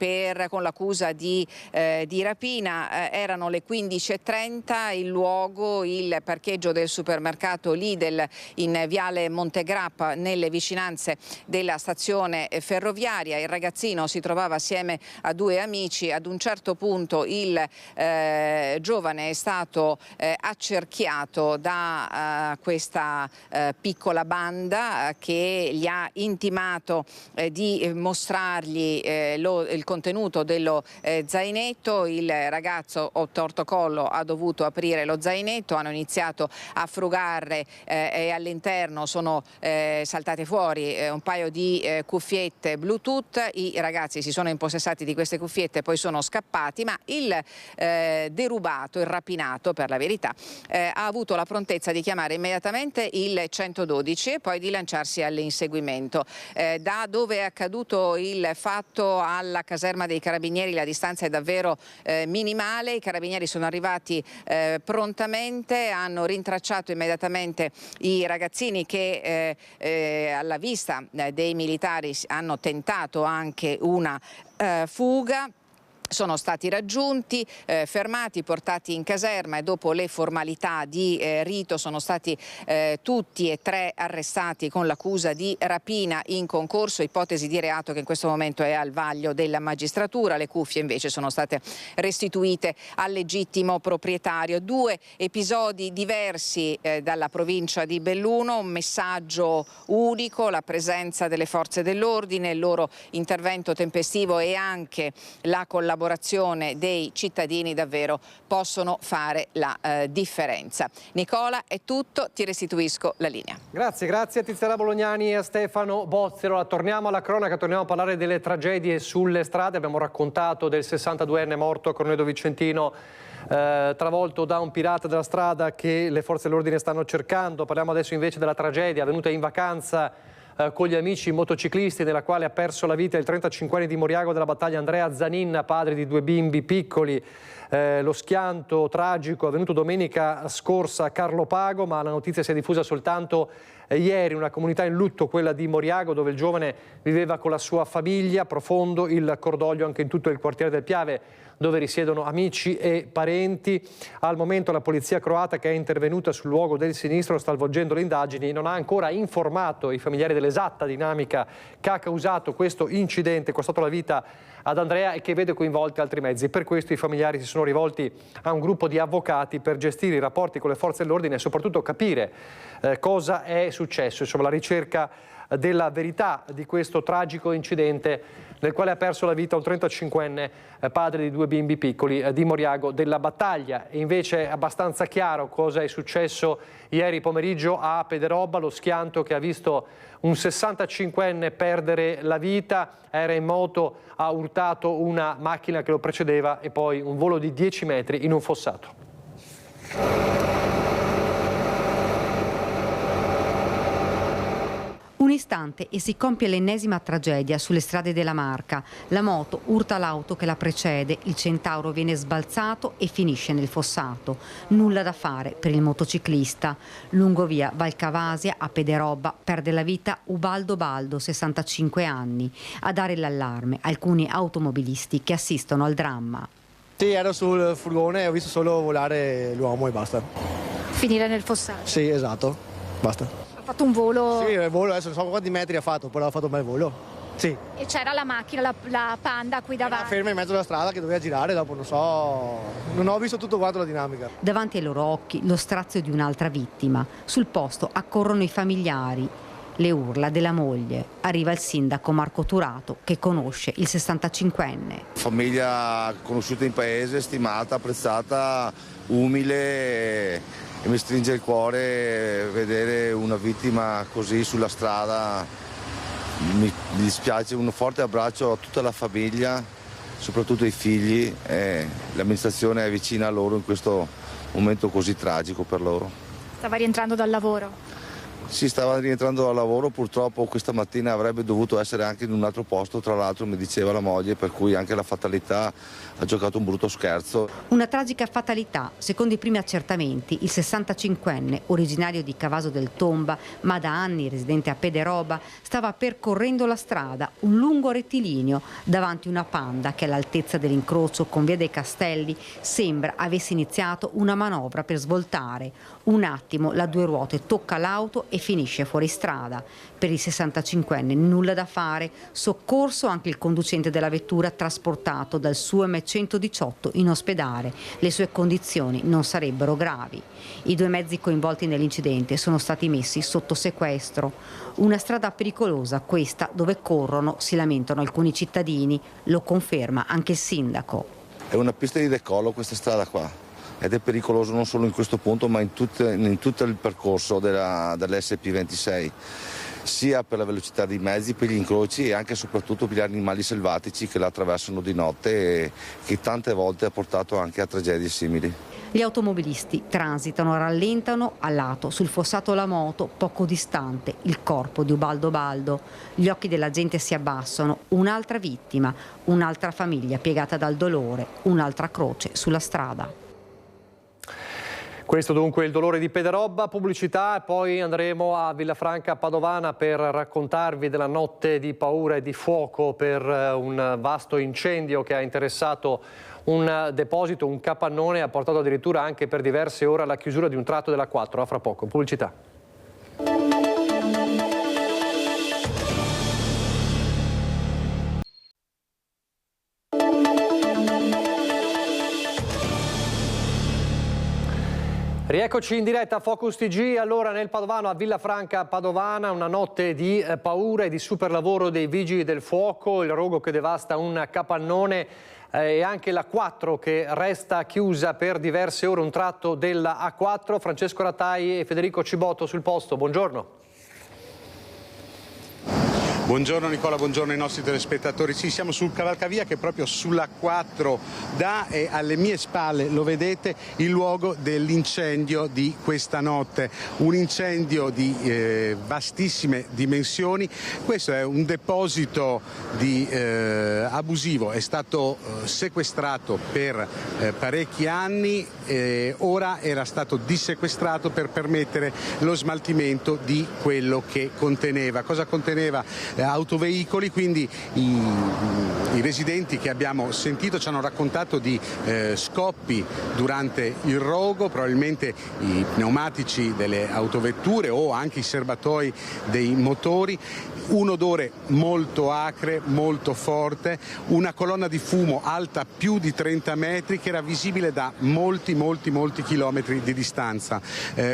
con l'accusa di rapina. Erano le 15:30, il luogo, il parcheggio del supermercato Lidl in viale Montegrappa nelle vicinanze della stazione ferroviaria. Il ragazzino si trovava assieme a 2 amici. Ad un certo punto il giovane è stato accerchiato da questa piccola banda che gli ha intimato di mostrargli il contenuto dello zainetto. Il ragazzo, torto collo, ha dovuto aprire lo zainetto, hanno iniziato a frugare e all'interno sono saltate fuori un paio di cuffiette Bluetooth. I ragazzi si sono impossessati di queste cuffiette, poi sono scappati, ma il derubato, il rapinato per la verità, ha avuto la prontezza di chiamare immediatamente il 112 e poi di lanciarsi all'inseguimento. Da dove è accaduto il fatto alla caserma dei carabinieri la distanza è davvero minimale. I carabinieri sono arrivati prontamente, hanno rintracciato immediatamente i ragazzini che alla vista dei militari hanno tentato anche una fuga. Sono stati raggiunti, fermati, portati in caserma e dopo le formalità di rito sono stati tutti e 3 arrestati con l'accusa di rapina in concorso, ipotesi di reato che in questo momento è al vaglio della magistratura. Le cuffie invece sono state restituite al legittimo proprietario. 2 episodi diversi dalla provincia di Belluno, un messaggio unico, la presenza delle forze dell'ordine, il loro intervento tempestivo e anche la collaborazione dei cittadini davvero possono fare la differenza. Nicola, è tutto, ti restituisco la linea. Grazie a Tiziana Bolognani e a Stefano Bozzero. Torniamo alla cronaca, torniamo a parlare delle tragedie sulle strade. Abbiamo raccontato del 62enne morto a Cornedo Vicentino, travolto da un pirata della strada che le forze dell'ordine stanno cercando. Parliamo adesso invece della tragedia avvenuta in vacanza con gli amici motociclisti, nella quale ha perso la vita il 35enne di Moriago della Battaglia Andrea Zanin, padre di 2 bimbi piccoli. Lo schianto tragico è avvenuto domenica scorsa a Carlopago, ma la notizia si è diffusa soltanto ieri. Una comunità in lutto, quella di Moriago, dove il giovane viveva con la sua famiglia. Profondo il cordoglio anche in tutto il quartiere del Piave, dove risiedono amici e parenti. Al momento la polizia croata, che è intervenuta sul luogo del sinistro, sta svolgendo le indagini. Non ha ancora informato i familiari dell'esatta dinamica che ha causato questo incidente, costato la vita ad Andrea e che vede coinvolti altri mezzi. Per questo i familiari si sono rivolti a un gruppo di avvocati per gestire i rapporti con le forze dell'ordine e soprattutto capire cosa è successo. Insomma, la ricerca della verità di questo tragico incidente nel quale ha perso la vita un 35enne padre di 2 bimbi piccoli di Moriago della Battaglia. E invece è abbastanza chiaro cosa è successo ieri pomeriggio a Pederobba, lo schianto che ha visto un 65enne perdere la vita, era in moto, ha urtato una macchina che lo precedeva e poi un volo di 10 metri in un fossato. Un istante e si compie l'ennesima tragedia sulle strade della Marca. La moto urta l'auto che la precede, il Centauro viene sbalzato e finisce nel fossato. Nulla da fare per il motociclista. Lungo via Valcavasia a Pederobba perde la vita Ubaldo Baldo, 65 anni. A dare l'allarme alcuni automobilisti che assistono al dramma. Sì, ero sul furgone e ho visto solo volare l'uomo e basta. Finire nel fossato? Sì, esatto, basta. Ha fatto un volo? Sì, il volo, adesso non so quanti metri ha fatto, però ha fatto un bel volo. Sì. E c'era la macchina, la Panda qui davanti? Era ferma in mezzo alla strada che doveva girare, dopo non so, non ho visto tutto quanto la dinamica. Davanti ai loro occhi lo strazio di un'altra vittima. Sul posto accorrono i familiari, le urla della moglie. Arriva il sindaco Marco Turato che conosce il 65enne. Famiglia conosciuta in paese, stimata, apprezzata, umile. E mi stringe il cuore vedere una vittima così sulla strada, mi dispiace. Un forte abbraccio a tutta la famiglia, soprattutto ai figli, l'amministrazione è vicina a loro in questo momento così tragico per loro. Stava rientrando dal lavoro? Si stava rientrando dal lavoro, purtroppo questa mattina avrebbe dovuto essere anche in un altro posto, tra l'altro mi diceva la moglie, per cui anche la fatalità ha giocato un brutto scherzo. Una tragica fatalità, secondo i primi accertamenti, il 65enne, originario di Cavaso del Tomba, ma da anni residente a Pederobba, stava percorrendo la strada, un lungo rettilineo, davanti una Panda che all'altezza dell'incrocio con via dei Castelli sembra avesse iniziato una manovra per svoltare. Un attimo la 2 ruote tocca l'auto e finisce fuori strada. Per il 65enne nulla da fare, soccorso anche il conducente della vettura trasportato dal suo M118 in ospedale. Le sue condizioni non sarebbero gravi. I 2 mezzi coinvolti nell'incidente sono stati messi sotto sequestro. Una strada pericolosa questa dove corrono, si lamentano alcuni cittadini, lo conferma anche il sindaco. È una pista di decollo questa strada qua. Ed è pericoloso non solo in questo punto ma in tutto il percorso dell'SP26, sia per la velocità dei mezzi, per gli incroci e anche e soprattutto per gli animali selvatici che la attraversano di notte e che tante volte ha portato anche a tragedie simili. Gli automobilisti transitano, rallentano a lato, sul fossato la moto, poco distante, il corpo di Ubaldo Baldo. Gli occhi della gente si abbassano, un'altra vittima, un'altra famiglia piegata dal dolore, un'altra croce sulla strada. Questo dunque il dolore di Pederobba, pubblicità e poi andremo a Villafranca Padovana per raccontarvi della notte di paura e di fuoco per un vasto incendio che ha interessato un deposito, un capannone e ha portato addirittura anche per diverse ore alla chiusura di un tratto della 4. A fra poco, pubblicità. Rieccoci in diretta a Focus TG, allora nel Padovano a Villafranca Padovana, una notte di paura e di super lavoro dei vigili del fuoco, il rogo che devasta un capannone e anche la 4 che resta chiusa per diverse ore, un tratto della A4. Francesco Rattai e Federico Cibotto sul posto, buongiorno. Buongiorno Nicola, buongiorno ai nostri telespettatori. Sì, siamo sul cavalcavia che è proprio sulla 4 da e alle mie spalle, lo vedete, il luogo dell'incendio di questa notte. Un incendio di vastissime dimensioni. Questo è un deposito abusivo, è stato sequestrato per parecchi anni, ora era stato dissequestrato per permettere lo smaltimento di quello che conteneva. Cosa conteneva? autoveicoli, quindi i residenti che abbiamo sentito ci hanno raccontato di scoppi durante il rogo, probabilmente i pneumatici delle autovetture o anche i serbatoi dei motori, un odore molto acre, molto forte, una colonna di fumo alta più di 30 metri che era visibile da molti chilometri di distanza.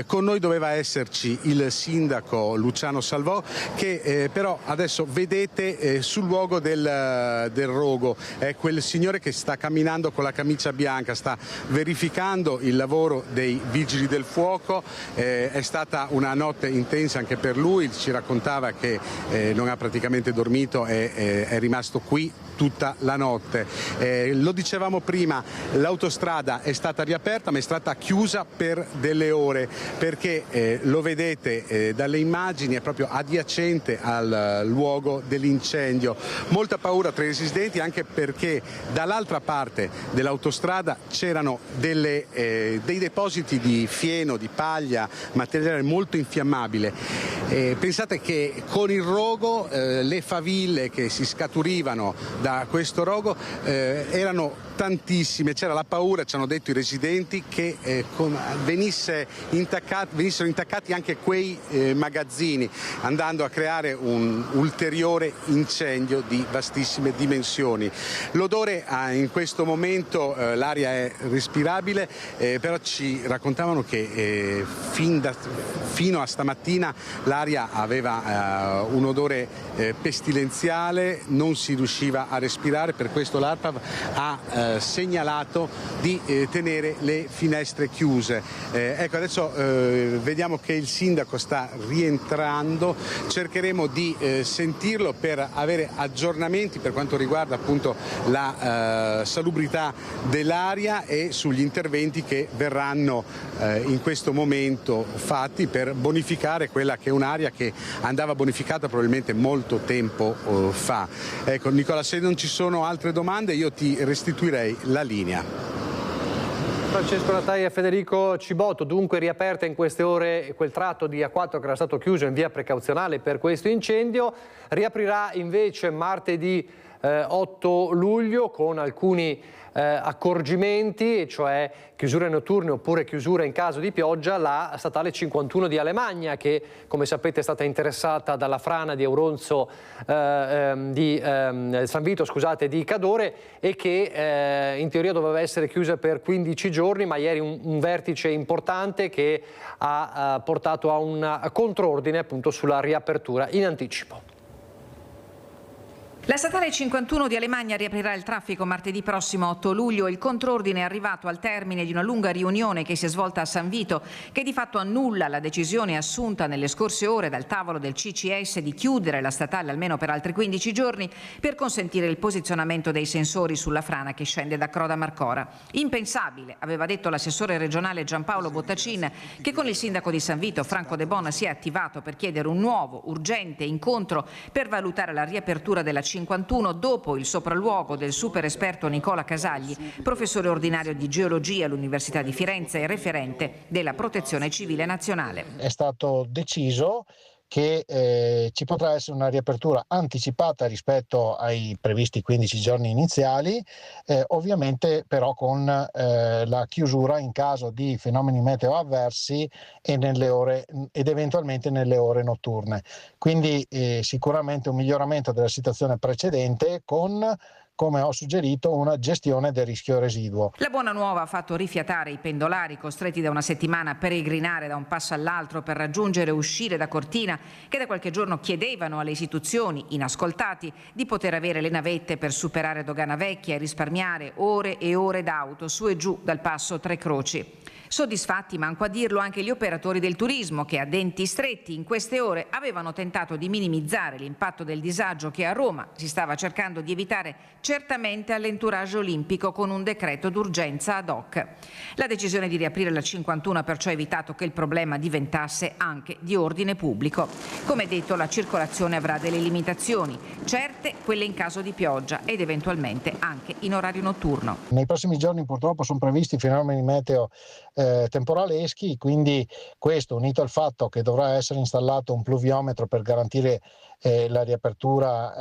Con noi doveva esserci il sindaco Luciano Salvò, che però adesso vedete sul luogo del rogo, è quel signore che sta camminando con la camicia bianca, sta verificando il lavoro dei vigili del fuoco. È stata una notte intensa anche per lui, ci raccontava che non ha praticamente dormito e è rimasto qui tutta la notte. Lo dicevamo prima, l'autostrada è stata riaperta ma è stata chiusa per delle ore perché lo vedete dalle immagini, è proprio adiacente al luogo dell'incendio. Molta paura tra i residenti anche perché dall'altra parte dell'autostrada c'erano dei depositi di fieno, di paglia, materiale molto infiammabile. Pensate che con il rogo le faville che si scaturivano da questo rogo erano tantissime, c'era la paura, ci hanno detto i residenti, che venissero intaccati anche quei magazzini, andando a creare un ulteriore incendio di vastissime dimensioni. L'odore in questo momento, l'aria è respirabile, però ci raccontavano che fino a stamattina l'aria aveva un odore pestilenziale, non si riusciva a respirare, per questo l'ARPAV ha segnalato di tenere le finestre chiuse. Ecco, adesso vediamo che il sindaco sta rientrando, cercheremo di sentirlo per avere aggiornamenti per quanto riguarda appunto la salubrità dell'aria e sugli interventi che verranno in questo momento fatti per bonificare quella che è un'area che andava bonificata probabilmente molto tempo fa. Ecco, Nicola, se non ci sono altre domande io ti restituirei la linea. Francesco Natali e Federico Cibotto, dunque riaperta in queste ore quel tratto di A4 che era stato chiuso in via precauzionale per questo incendio, riaprirà invece martedì 8 luglio con alcuni accorgimenti, cioè chiusure notturne oppure chiusura in caso di pioggia, la statale 51 di Alemagna, che come sapete è stata interessata dalla frana di Auronzo di San Vito, scusate, di Cadore, e che in teoria doveva essere chiusa per 15 giorni, ma ieri un vertice importante che ha portato a un contrordine appunto sulla riapertura in anticipo. La statale 51 di Alemagna riaprirà il traffico martedì prossimo 8 luglio. Il contrordine è arrivato al termine di una lunga riunione che si è svolta a San Vito, che di fatto annulla la decisione assunta nelle scorse ore dal tavolo del CCS di chiudere la statale almeno per altri 15 giorni per consentire il posizionamento dei sensori sulla frana che scende da Croda Marcora. Impensabile, aveva detto l'assessore regionale Giampaolo Bottacin, che con il sindaco di San Vito, Franco De Bona, si è attivato per chiedere un nuovo, urgente incontro per valutare la riapertura della 51 dopo il sopralluogo del super esperto Nicola Casagli, professore ordinario di geologia all'Università di Firenze e referente della Protezione Civile Nazionale. È stato deciso che ci potrà essere una riapertura anticipata rispetto ai previsti 15 giorni iniziali, ovviamente però con la chiusura in caso di fenomeni meteo avversi ed eventualmente nelle ore notturne. Quindi sicuramente un miglioramento della situazione precedente con, come ho suggerito, una gestione del rischio residuo. La buona nuova ha fatto rifiatare i pendolari costretti da una settimana a peregrinare da un passo all'altro per raggiungere e uscire da Cortina, che da qualche giorno chiedevano alle istituzioni, inascoltati, di poter avere le navette per superare Dogana Vecchia e risparmiare ore e ore d'auto su e giù dal passo Tre Croci. Soddisfatti, manco a dirlo, anche gli operatori del turismo che a denti stretti in queste ore avevano tentato di minimizzare l'impatto del disagio che a Roma si stava cercando di evitare certamente all'entourage olimpico con un decreto d'urgenza ad hoc. La decisione di riaprire la 51 ha perciò evitato che il problema diventasse anche di ordine pubblico. Come detto, la circolazione avrà delle limitazioni, certe quelle in caso di pioggia ed eventualmente anche in orario notturno. Nei prossimi giorni purtroppo sono previsti fenomeni meteo temporaleschi, quindi questo unito al fatto che dovrà essere installato un pluviometro per garantire la riapertura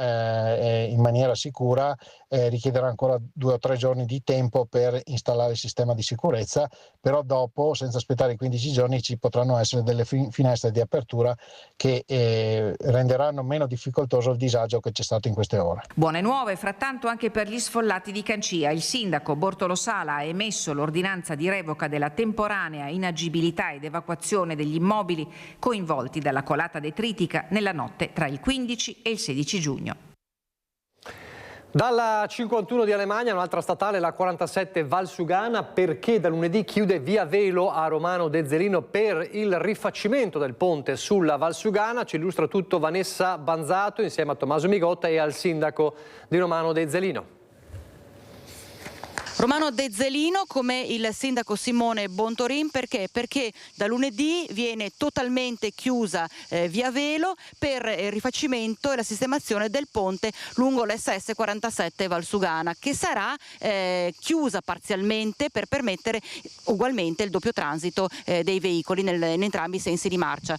in maniera sicura richiederà ancora 2 o 3 giorni di tempo per installare il sistema di sicurezza, però dopo, senza aspettare i 15 giorni, ci potranno essere delle finestre di apertura che renderanno meno difficoltoso il disagio che c'è stato in queste ore. Buone nuove frattanto anche per gli sfollati di Cancia. Il sindaco Bortolo Sala ha emesso l'ordinanza di revoca della temporanea inagibilità ed evacuazione degli immobili coinvolti dalla colata detritica nella notte tra il 15 e il 16 giugno. Dalla 51 di Alemagna, un'altra statale, la 47 Valsugana, perché da lunedì chiude via Velo a Romano De Zelino per il rifacimento del ponte sulla Valsugana. Ci illustra tutto Vanessa Banzato insieme a Tommaso Migotta e al sindaco di Romano De Zelino. Romano De Zelino come il sindaco Simone Bontorin, perché da lunedì viene totalmente chiusa via Velo per il rifacimento e la sistemazione del ponte lungo l'SS 47 Valsugana, che sarà chiusa parzialmente per permettere ugualmente il doppio transito dei veicoli in entrambi i sensi di marcia.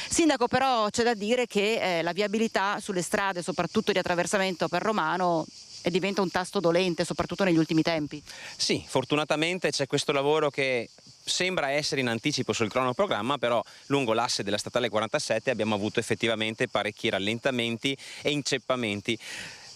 Sindaco, però c'è da dire che la viabilità sulle strade, soprattutto di attraversamento per Romano, diventa un tasto dolente, soprattutto negli ultimi tempi. Sì, fortunatamente c'è questo lavoro che sembra essere in anticipo sul cronoprogramma, però lungo l'asse della statale 47 abbiamo avuto effettivamente parecchi rallentamenti e inceppamenti.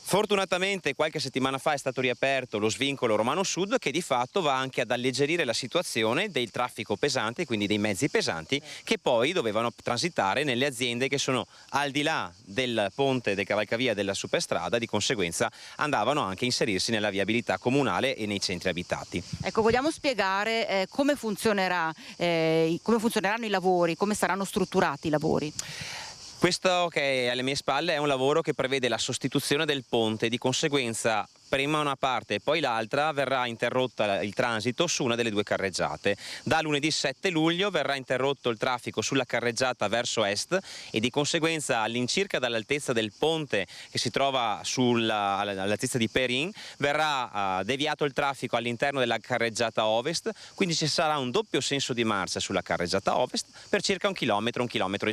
Fortunatamente qualche settimana fa è stato riaperto lo svincolo Romano Sud, che di fatto va anche ad alleggerire la situazione del traffico pesante, quindi dei mezzi pesanti che poi dovevano transitare nelle aziende che sono al di là del ponte del cavalcavia della superstrada, di conseguenza andavano anche a inserirsi nella viabilità comunale e nei centri abitati. Ecco, vogliamo spiegare come funzioneranno i lavori, come saranno strutturati i lavori? Questo che è alle mie spalle è un lavoro che prevede la sostituzione del ponte, di conseguenza prima una parte e poi l'altra verrà interrotta il transito su una delle due carreggiate. Da lunedì 7 luglio verrà interrotto il traffico sulla carreggiata verso est e di conseguenza all'incirca dall'altezza del ponte che si trova all'altezza di Perin verrà deviato il traffico all'interno della carreggiata ovest, quindi ci sarà un doppio senso di marcia sulla carreggiata ovest per circa 1 chilometro, 1,1 chilometri,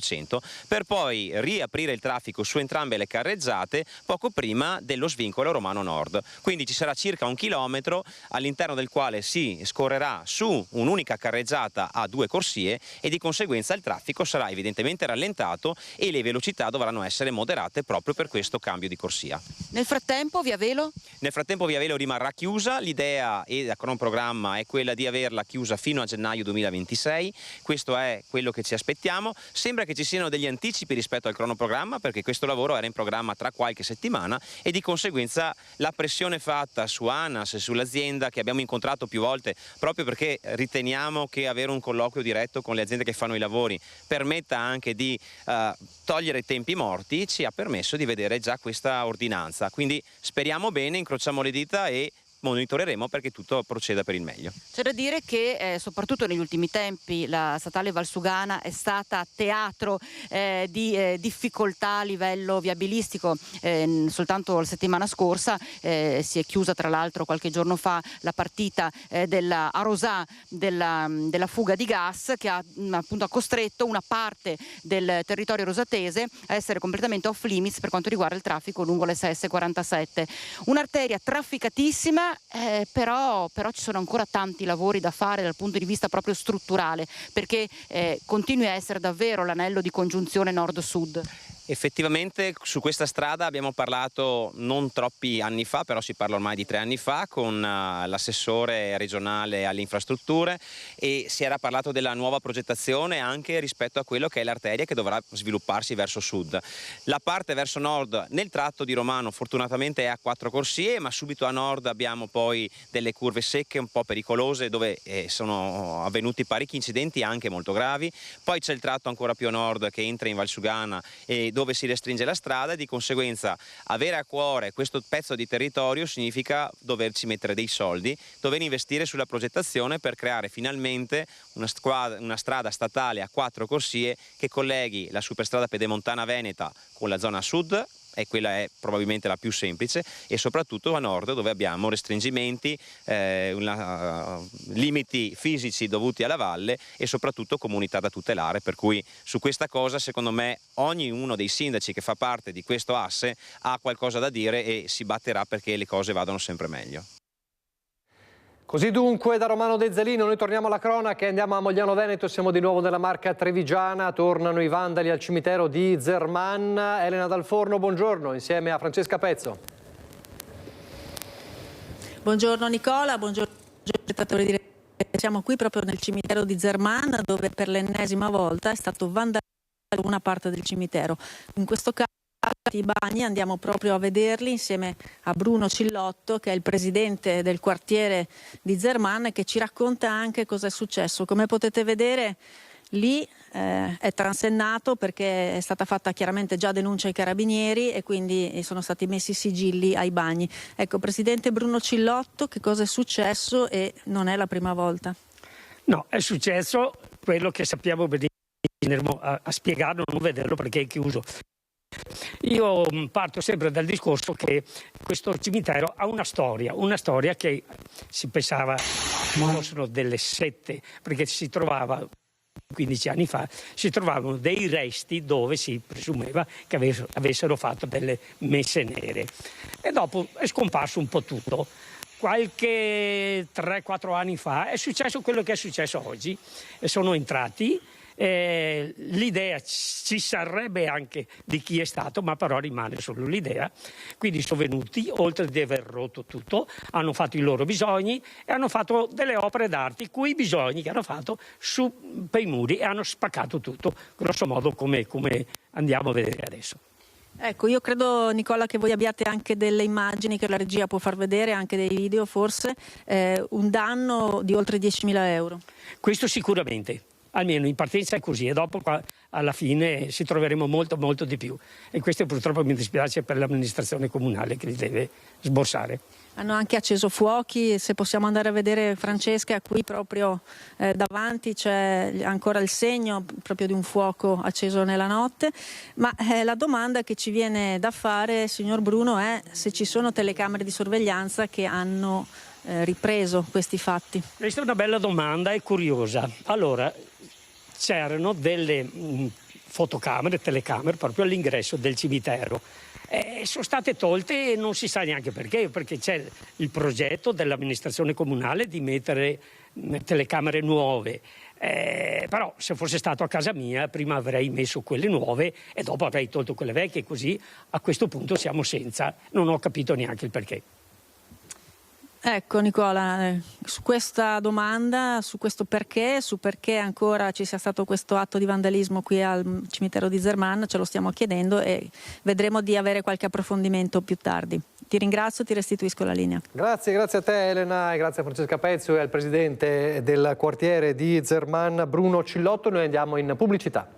per poi riaprire il traffico su entrambe le carreggiate poco prima dello svincolo Romano Nord. Quindi ci sarà circa 1 chilometro all'interno del quale si scorrerà su un'unica carreggiata a 2 corsie e di conseguenza il traffico sarà evidentemente rallentato e le velocità dovranno essere moderate proprio per questo cambio di corsia. Nel frattempo via Velo? Nel frattempo via Velo rimarrà chiusa, l'idea e il cronoprogramma è quella di averla chiusa fino a gennaio 2026, questo è quello che ci aspettiamo. Sembra che ci siano degli anticipi rispetto al cronoprogramma, perché questo lavoro era in programma tra qualche settimana e di conseguenza la pressione fatta su ANAS e sull'azienda, che abbiamo incontrato più volte proprio perché riteniamo che avere un colloquio diretto con le aziende che fanno i lavori permetta anche di togliere tempi morti, ci ha permesso di vedere già questa ordinanza. Quindi speriamo bene, incrociamo le dita e monitoreremo perché tutto proceda per il meglio. C'è da dire che soprattutto negli ultimi tempi la statale Valsugana è stata teatro di difficoltà a livello viabilistico. Soltanto la settimana scorsa si è chiusa, tra l'altro qualche giorno fa, la partita a Rosà della fuga di gas, che ha appunto costretto una parte del territorio rosatese a essere completamente off limits per quanto riguarda il traffico lungo l'SS 47. Un'arteria trafficatissima, però ci sono ancora tanti lavori da fare dal punto di vista proprio strutturale, perché continui a essere davvero l'anello di congiunzione nord-sud. Effettivamente su questa strada abbiamo parlato non troppi anni fa, però si parla ormai di 3 anni fa, con l'assessore regionale alle infrastrutture, e si era parlato della nuova progettazione anche rispetto a quello che è l'arteria che dovrà svilupparsi verso sud. La parte verso nord nel tratto di Romano fortunatamente è a 4 corsie, ma subito a nord abbiamo poi delle curve secche un po' pericolose dove sono avvenuti parecchi incidenti anche molto gravi. Poi c'è il tratto ancora più a nord che entra in Valsugana e dove si restringe la strada, di conseguenza avere a cuore questo pezzo di territorio significa doverci mettere dei soldi, dover investire sulla progettazione per creare finalmente una strada statale a 4 corsie che colleghi la superstrada pedemontana veneta con la zona sud e quella è probabilmente la più semplice, e soprattutto a nord dove abbiamo restringimenti, limiti fisici dovuti alla valle e soprattutto comunità da tutelare, per cui su questa cosa secondo me ognuno dei sindaci che fa parte di questo asse ha qualcosa da dire e si batterà perché le cose vadano sempre meglio. Così dunque da Romano De Zalino noi torniamo alla cronaca e andiamo a Mogliano Veneto, siamo di nuovo nella Marca Trevigiana, tornano i vandali al cimitero di Zerman. Elena Dal Forno, buongiorno, insieme a Francesca Pezzo. Buongiorno Nicola, buongiorno spettatori di Rete. Siamo qui proprio nel cimitero di Zerman dove per l'ennesima volta è stato vandalizzato una parte del cimitero. In questo caso i bagni andiamo proprio a vederli insieme a Bruno Cillotto, che è il presidente del quartiere di Zerman, che ci racconta anche cosa è successo. Come potete vedere lì è transennato perché è stata fatta chiaramente già denuncia ai carabinieri e quindi sono stati messi sigilli ai bagni. Ecco, presidente Bruno Cillotto, che cosa è successo e non è la prima volta? No, è successo quello che sappiamo benissimo, a spiegarlo, non vederlo perché è chiuso. Io parto sempre dal discorso che questo cimitero ha una storia che si pensava fossero delle sette, perché si trovava 15 anni fa, si trovavano dei resti dove si presumeva che avessero fatto delle messe nere e dopo è scomparso un po' tutto. Qualche 3-4 anni fa è successo quello che è successo oggi e sono entrati. L'idea ci sarebbe anche di chi è stato, ma però rimane solo l'idea. Quindi sono venuti, oltre di aver rotto tutto, hanno fatto i loro bisogni e hanno fatto delle opere d'arte, quei bisogni che hanno fatto per i muri, e hanno spaccato tutto, grosso modo come andiamo a vedere adesso. Ecco, io credo, Nicola, che voi abbiate anche delle immagini che la regia può far vedere, anche dei video forse, un danno di oltre 10.000 euro. Questo sicuramente. Almeno in partenza è così e dopo alla fine ci troveremo molto di più, e questo purtroppo mi dispiace per l'amministrazione comunale che li deve sborsare. Hanno anche acceso fuochi, se possiamo andare a vedere, Francesca, qui proprio davanti c'è ancora il segno proprio di un fuoco acceso nella notte, ma la domanda che ci viene da fare, signor Bruno, è se ci sono telecamere di sorveglianza che hanno ripreso questi fatti. Questa è una bella domanda e curiosa. Allora, c'erano delle fotocamere, telecamere proprio all'ingresso del cimitero. Sono state tolte e non si sa neanche perché c'è il progetto dell'amministrazione comunale di mettere telecamere nuove. Però se fosse stato a casa mia prima avrei messo quelle nuove e dopo avrei tolto quelle vecchie, così a questo punto siamo senza. Non ho capito neanche il perché. Ecco Nicola, su questa domanda, su questo perché, su perché ancora ci sia stato questo atto di vandalismo qui al cimitero di Zerman, ce lo stiamo chiedendo e vedremo di avere qualche approfondimento più tardi. Ti ringrazio, ti restituisco la linea. Grazie a te Elena e grazie a Francesca Pezzo e al presidente del quartiere di Zerman Bruno Cillotto. Noi andiamo in pubblicità.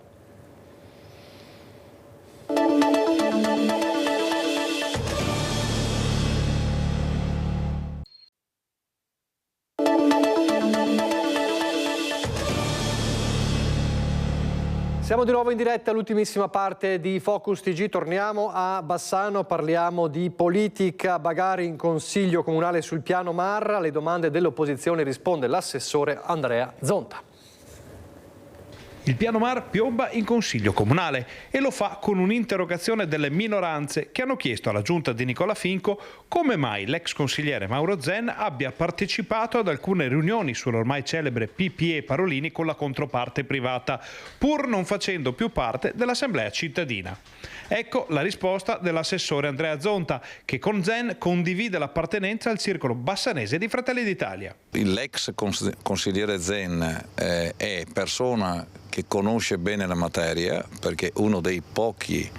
Siamo di nuovo in diretta all'ultimissima parte di Focus TG, torniamo a Bassano, parliamo di politica, bagarre in consiglio comunale sul piano Marra, alle domande dell'opposizione risponde l'assessore Andrea Zonta. Il piano Mar piomba in consiglio comunale e lo fa con un'interrogazione delle minoranze che hanno chiesto alla giunta di Nicola Finco come mai l'ex consigliere Mauro Zen abbia partecipato ad alcune riunioni sull'ormai celebre PPE Parolini con la controparte privata, pur non facendo più parte dell'assemblea cittadina. Ecco la risposta dell'assessore Andrea Zonta, che con Zen condivide l'appartenenza al circolo bassanese di Fratelli d'Italia. L'ex consigliere Zen è persona che conosce bene la materia, perché uno dei pochi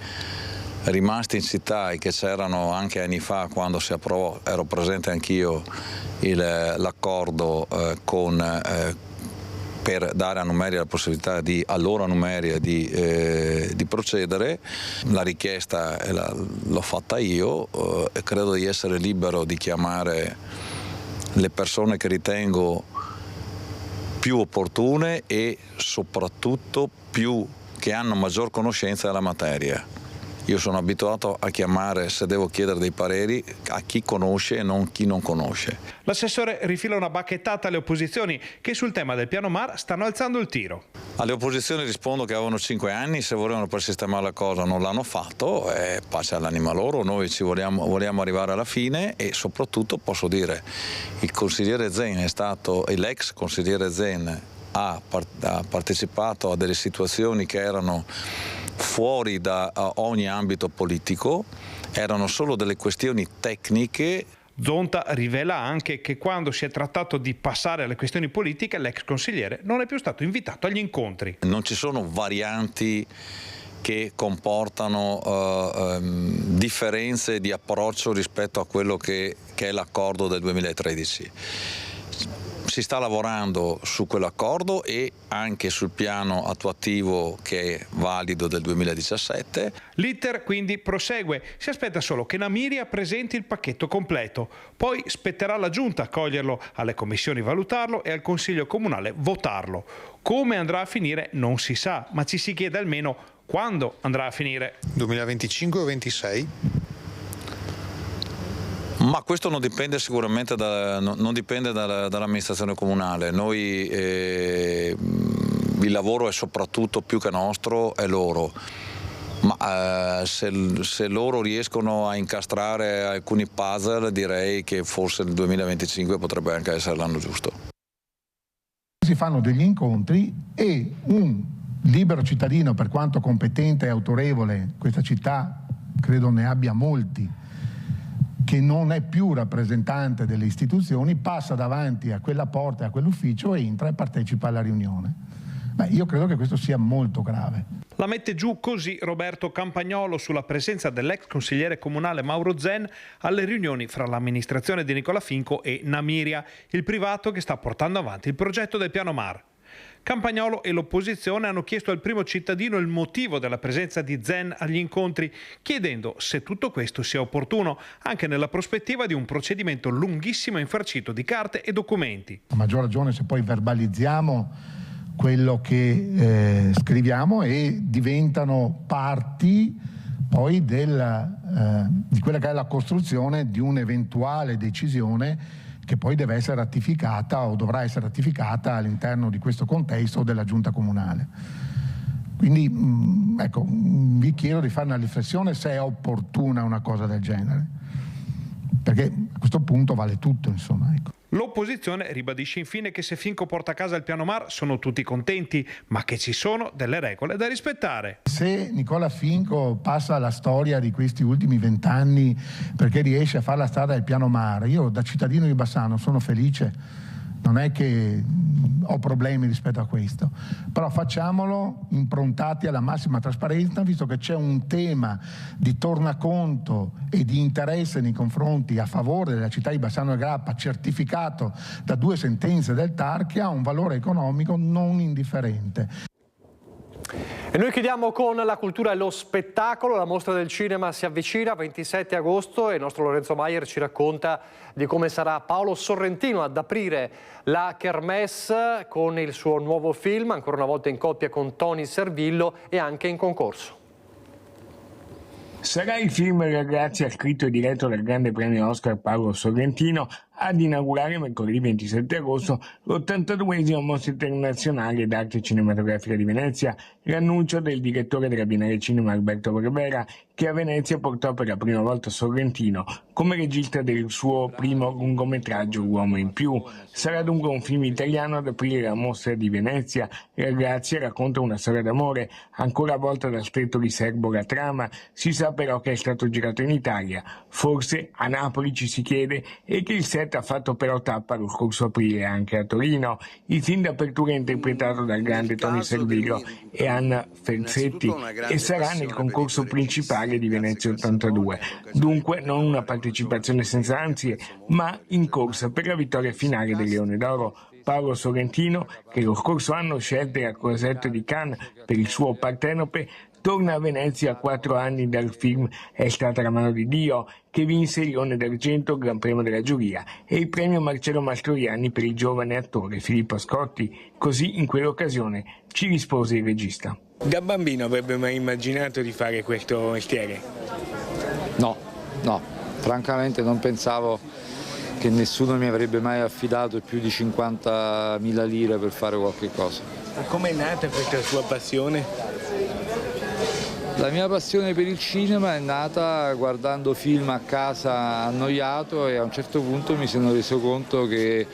rimasti in città e che c'erano anche anni fa quando si approvò, ero presente anch'io, l'accordo per dare a Numeria la possibilità allora Numeria di procedere. La richiesta l'ho fatta io e credo di essere libero di chiamare le persone che ritengo più opportune e soprattutto che hanno maggior conoscenza della materia. Io sono abituato a chiamare, se devo chiedere dei pareri, a chi conosce e non chi non conosce. L'assessore rifila una bacchettata alle opposizioni che sul tema del piano Mar stanno alzando il tiro. Alle opposizioni rispondo che avevano 5 anni, se volevano per sistemare la cosa non l'hanno fatto, pace all'anima loro, noi ci vogliamo arrivare alla fine e soprattutto posso dire il consigliere Zen è stato, e l'ex consigliere Zen ha partecipato a delle situazioni che erano fuori da ogni ambito politico, erano solo delle questioni tecniche. Zonta rivela anche che quando si è trattato di passare alle questioni politiche l'ex consigliere non è più stato invitato agli incontri. Non ci sono varianti che comportano differenze di approccio rispetto a quello che è l'accordo del 2013. Si sta lavorando su quell'accordo e anche sul piano attuativo che è valido del 2017. L'iter quindi prosegue, si aspetta solo che Namiria presenti il pacchetto completo, poi spetterà alla Giunta accoglierlo, alle commissioni valutarlo e al Consiglio Comunale votarlo. Come andrà a finire non si sa, ma ci si chiede almeno quando andrà a finire. 2025 o 2026? Ma questo non dipende sicuramente dall'amministrazione comunale. Noi il lavoro è soprattutto, più che nostro, è loro. Ma se loro riescono a incastrare alcuni puzzle, direi che forse il 2025 potrebbe anche essere l'anno giusto. Si fanno degli incontri e un libero cittadino, per quanto competente e autorevole, questa città credo ne abbia molti, che non è più rappresentante delle istituzioni, passa davanti a quella porta e a quell'ufficio, entra e partecipa alla riunione. Io credo che questo sia molto grave. La mette giù così Roberto Campagnolo sulla presenza dell'ex consigliere comunale Mauro Zen alle riunioni fra l'amministrazione di Nicola Finco e Namiria, il privato che sta portando avanti il progetto del piano Mar. Campagnolo e l'opposizione hanno chiesto al primo cittadino il motivo della presenza di Zen agli incontri, chiedendo se tutto questo sia opportuno, anche nella prospettiva di un procedimento lunghissimo e infarcito di carte e documenti. A maggior ragione se poi verbalizziamo quello che scriviamo e diventano parti poi di quella che è la costruzione di un'eventuale decisione che poi deve essere ratificata o dovrà essere ratificata all'interno di questo contesto della Giunta Comunale. Quindi vi chiedo di fare una riflessione se è opportuna una cosa del genere, perché a questo punto vale tutto, insomma. L'opposizione ribadisce infine che se Finco porta a casa il piano Mar sono tutti contenti, ma che ci sono delle regole da rispettare. Se Nicola Finco passa alla storia di questi ultimi 20 anni perché riesce a fare la strada del piano Mar, io da cittadino di Bassano sono felice, non è che ho problemi rispetto a questo, però facciamolo improntati alla massima trasparenza, visto che c'è un tema di tornaconto e di interesse nei confronti a favore della città di Bassano e Grappa, certificato da 2 sentenze del TAR, che ha un valore economico non indifferente. E noi chiudiamo con la cultura e lo spettacolo. La mostra del cinema si avvicina, 27 agosto, e il nostro Lorenzo Maier ci racconta di come sarà Paolo Sorrentino ad aprire la Kermesse con il suo nuovo film, ancora una volta in coppia con Tony Servillo e anche in concorso. Sarà il film Ragazzi, scritto e diretto dal grande premio Oscar Paolo Sorrentino, ad inaugurare mercoledì 27 agosto l'82esima Mostra Internazionale d'Arte Cinematografica di Venezia, l'annuncio del direttore della Biennale Cinema Alberto Barbera, che a Venezia portò per la prima volta Sorrentino come regista del suo primo lungometraggio Uomo in più. Sarà dunque un film italiano ad aprire la mostra di Venezia. Ragazzi racconta una storia d'amore, ancora avvolta da stretto riservo la trama, si sa però che è stato girato in Italia, forse a Napoli ci si chiede, e che il set ha fatto però tappa lo scorso aprile anche a Torino. Il film d'apertura è interpretato dal grande Tony Servillo e Anna Ferzetti e sarà nel concorso principale di Venezia 82. Dunque non una partecipazione senza ansie, ma in corsa per la vittoria finale del Leone d'Oro. Paolo Sorrentino, che lo scorso anno scelse la Cosette di Cannes per il suo Partenope, torna a Venezia a 4 anni dal film È stata la mano di Dio, che vinse il Leone d'Argento, Gran Premio della Giuria, e il premio Marcello Mastroianni per il giovane attore Filippo Scotti. Così in quell'occasione ci rispose il regista. Da bambino avrebbe mai immaginato di fare questo mestiere? No, francamente non pensavo che nessuno mi avrebbe mai affidato più di 50.000 lire per fare qualche cosa. E com'è nata questa sua passione? La mia passione per il cinema è nata guardando film a casa annoiato e a un certo punto mi sono reso conto che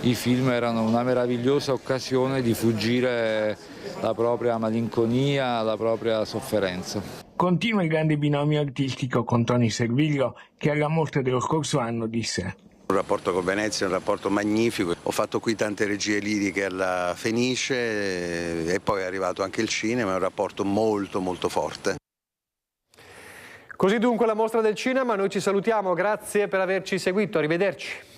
i film erano una meravigliosa occasione di fuggire la propria malinconia, la propria sofferenza. Continua il grande binomio artistico con Tony Servillo, che alla mostra dello scorso anno disse: un rapporto con Venezia è un rapporto magnifico, ho fatto qui tante regie liriche alla Fenice e poi è arrivato anche il cinema, è un rapporto molto molto forte. Così dunque la mostra del cinema, noi ci salutiamo, grazie per averci seguito, arrivederci.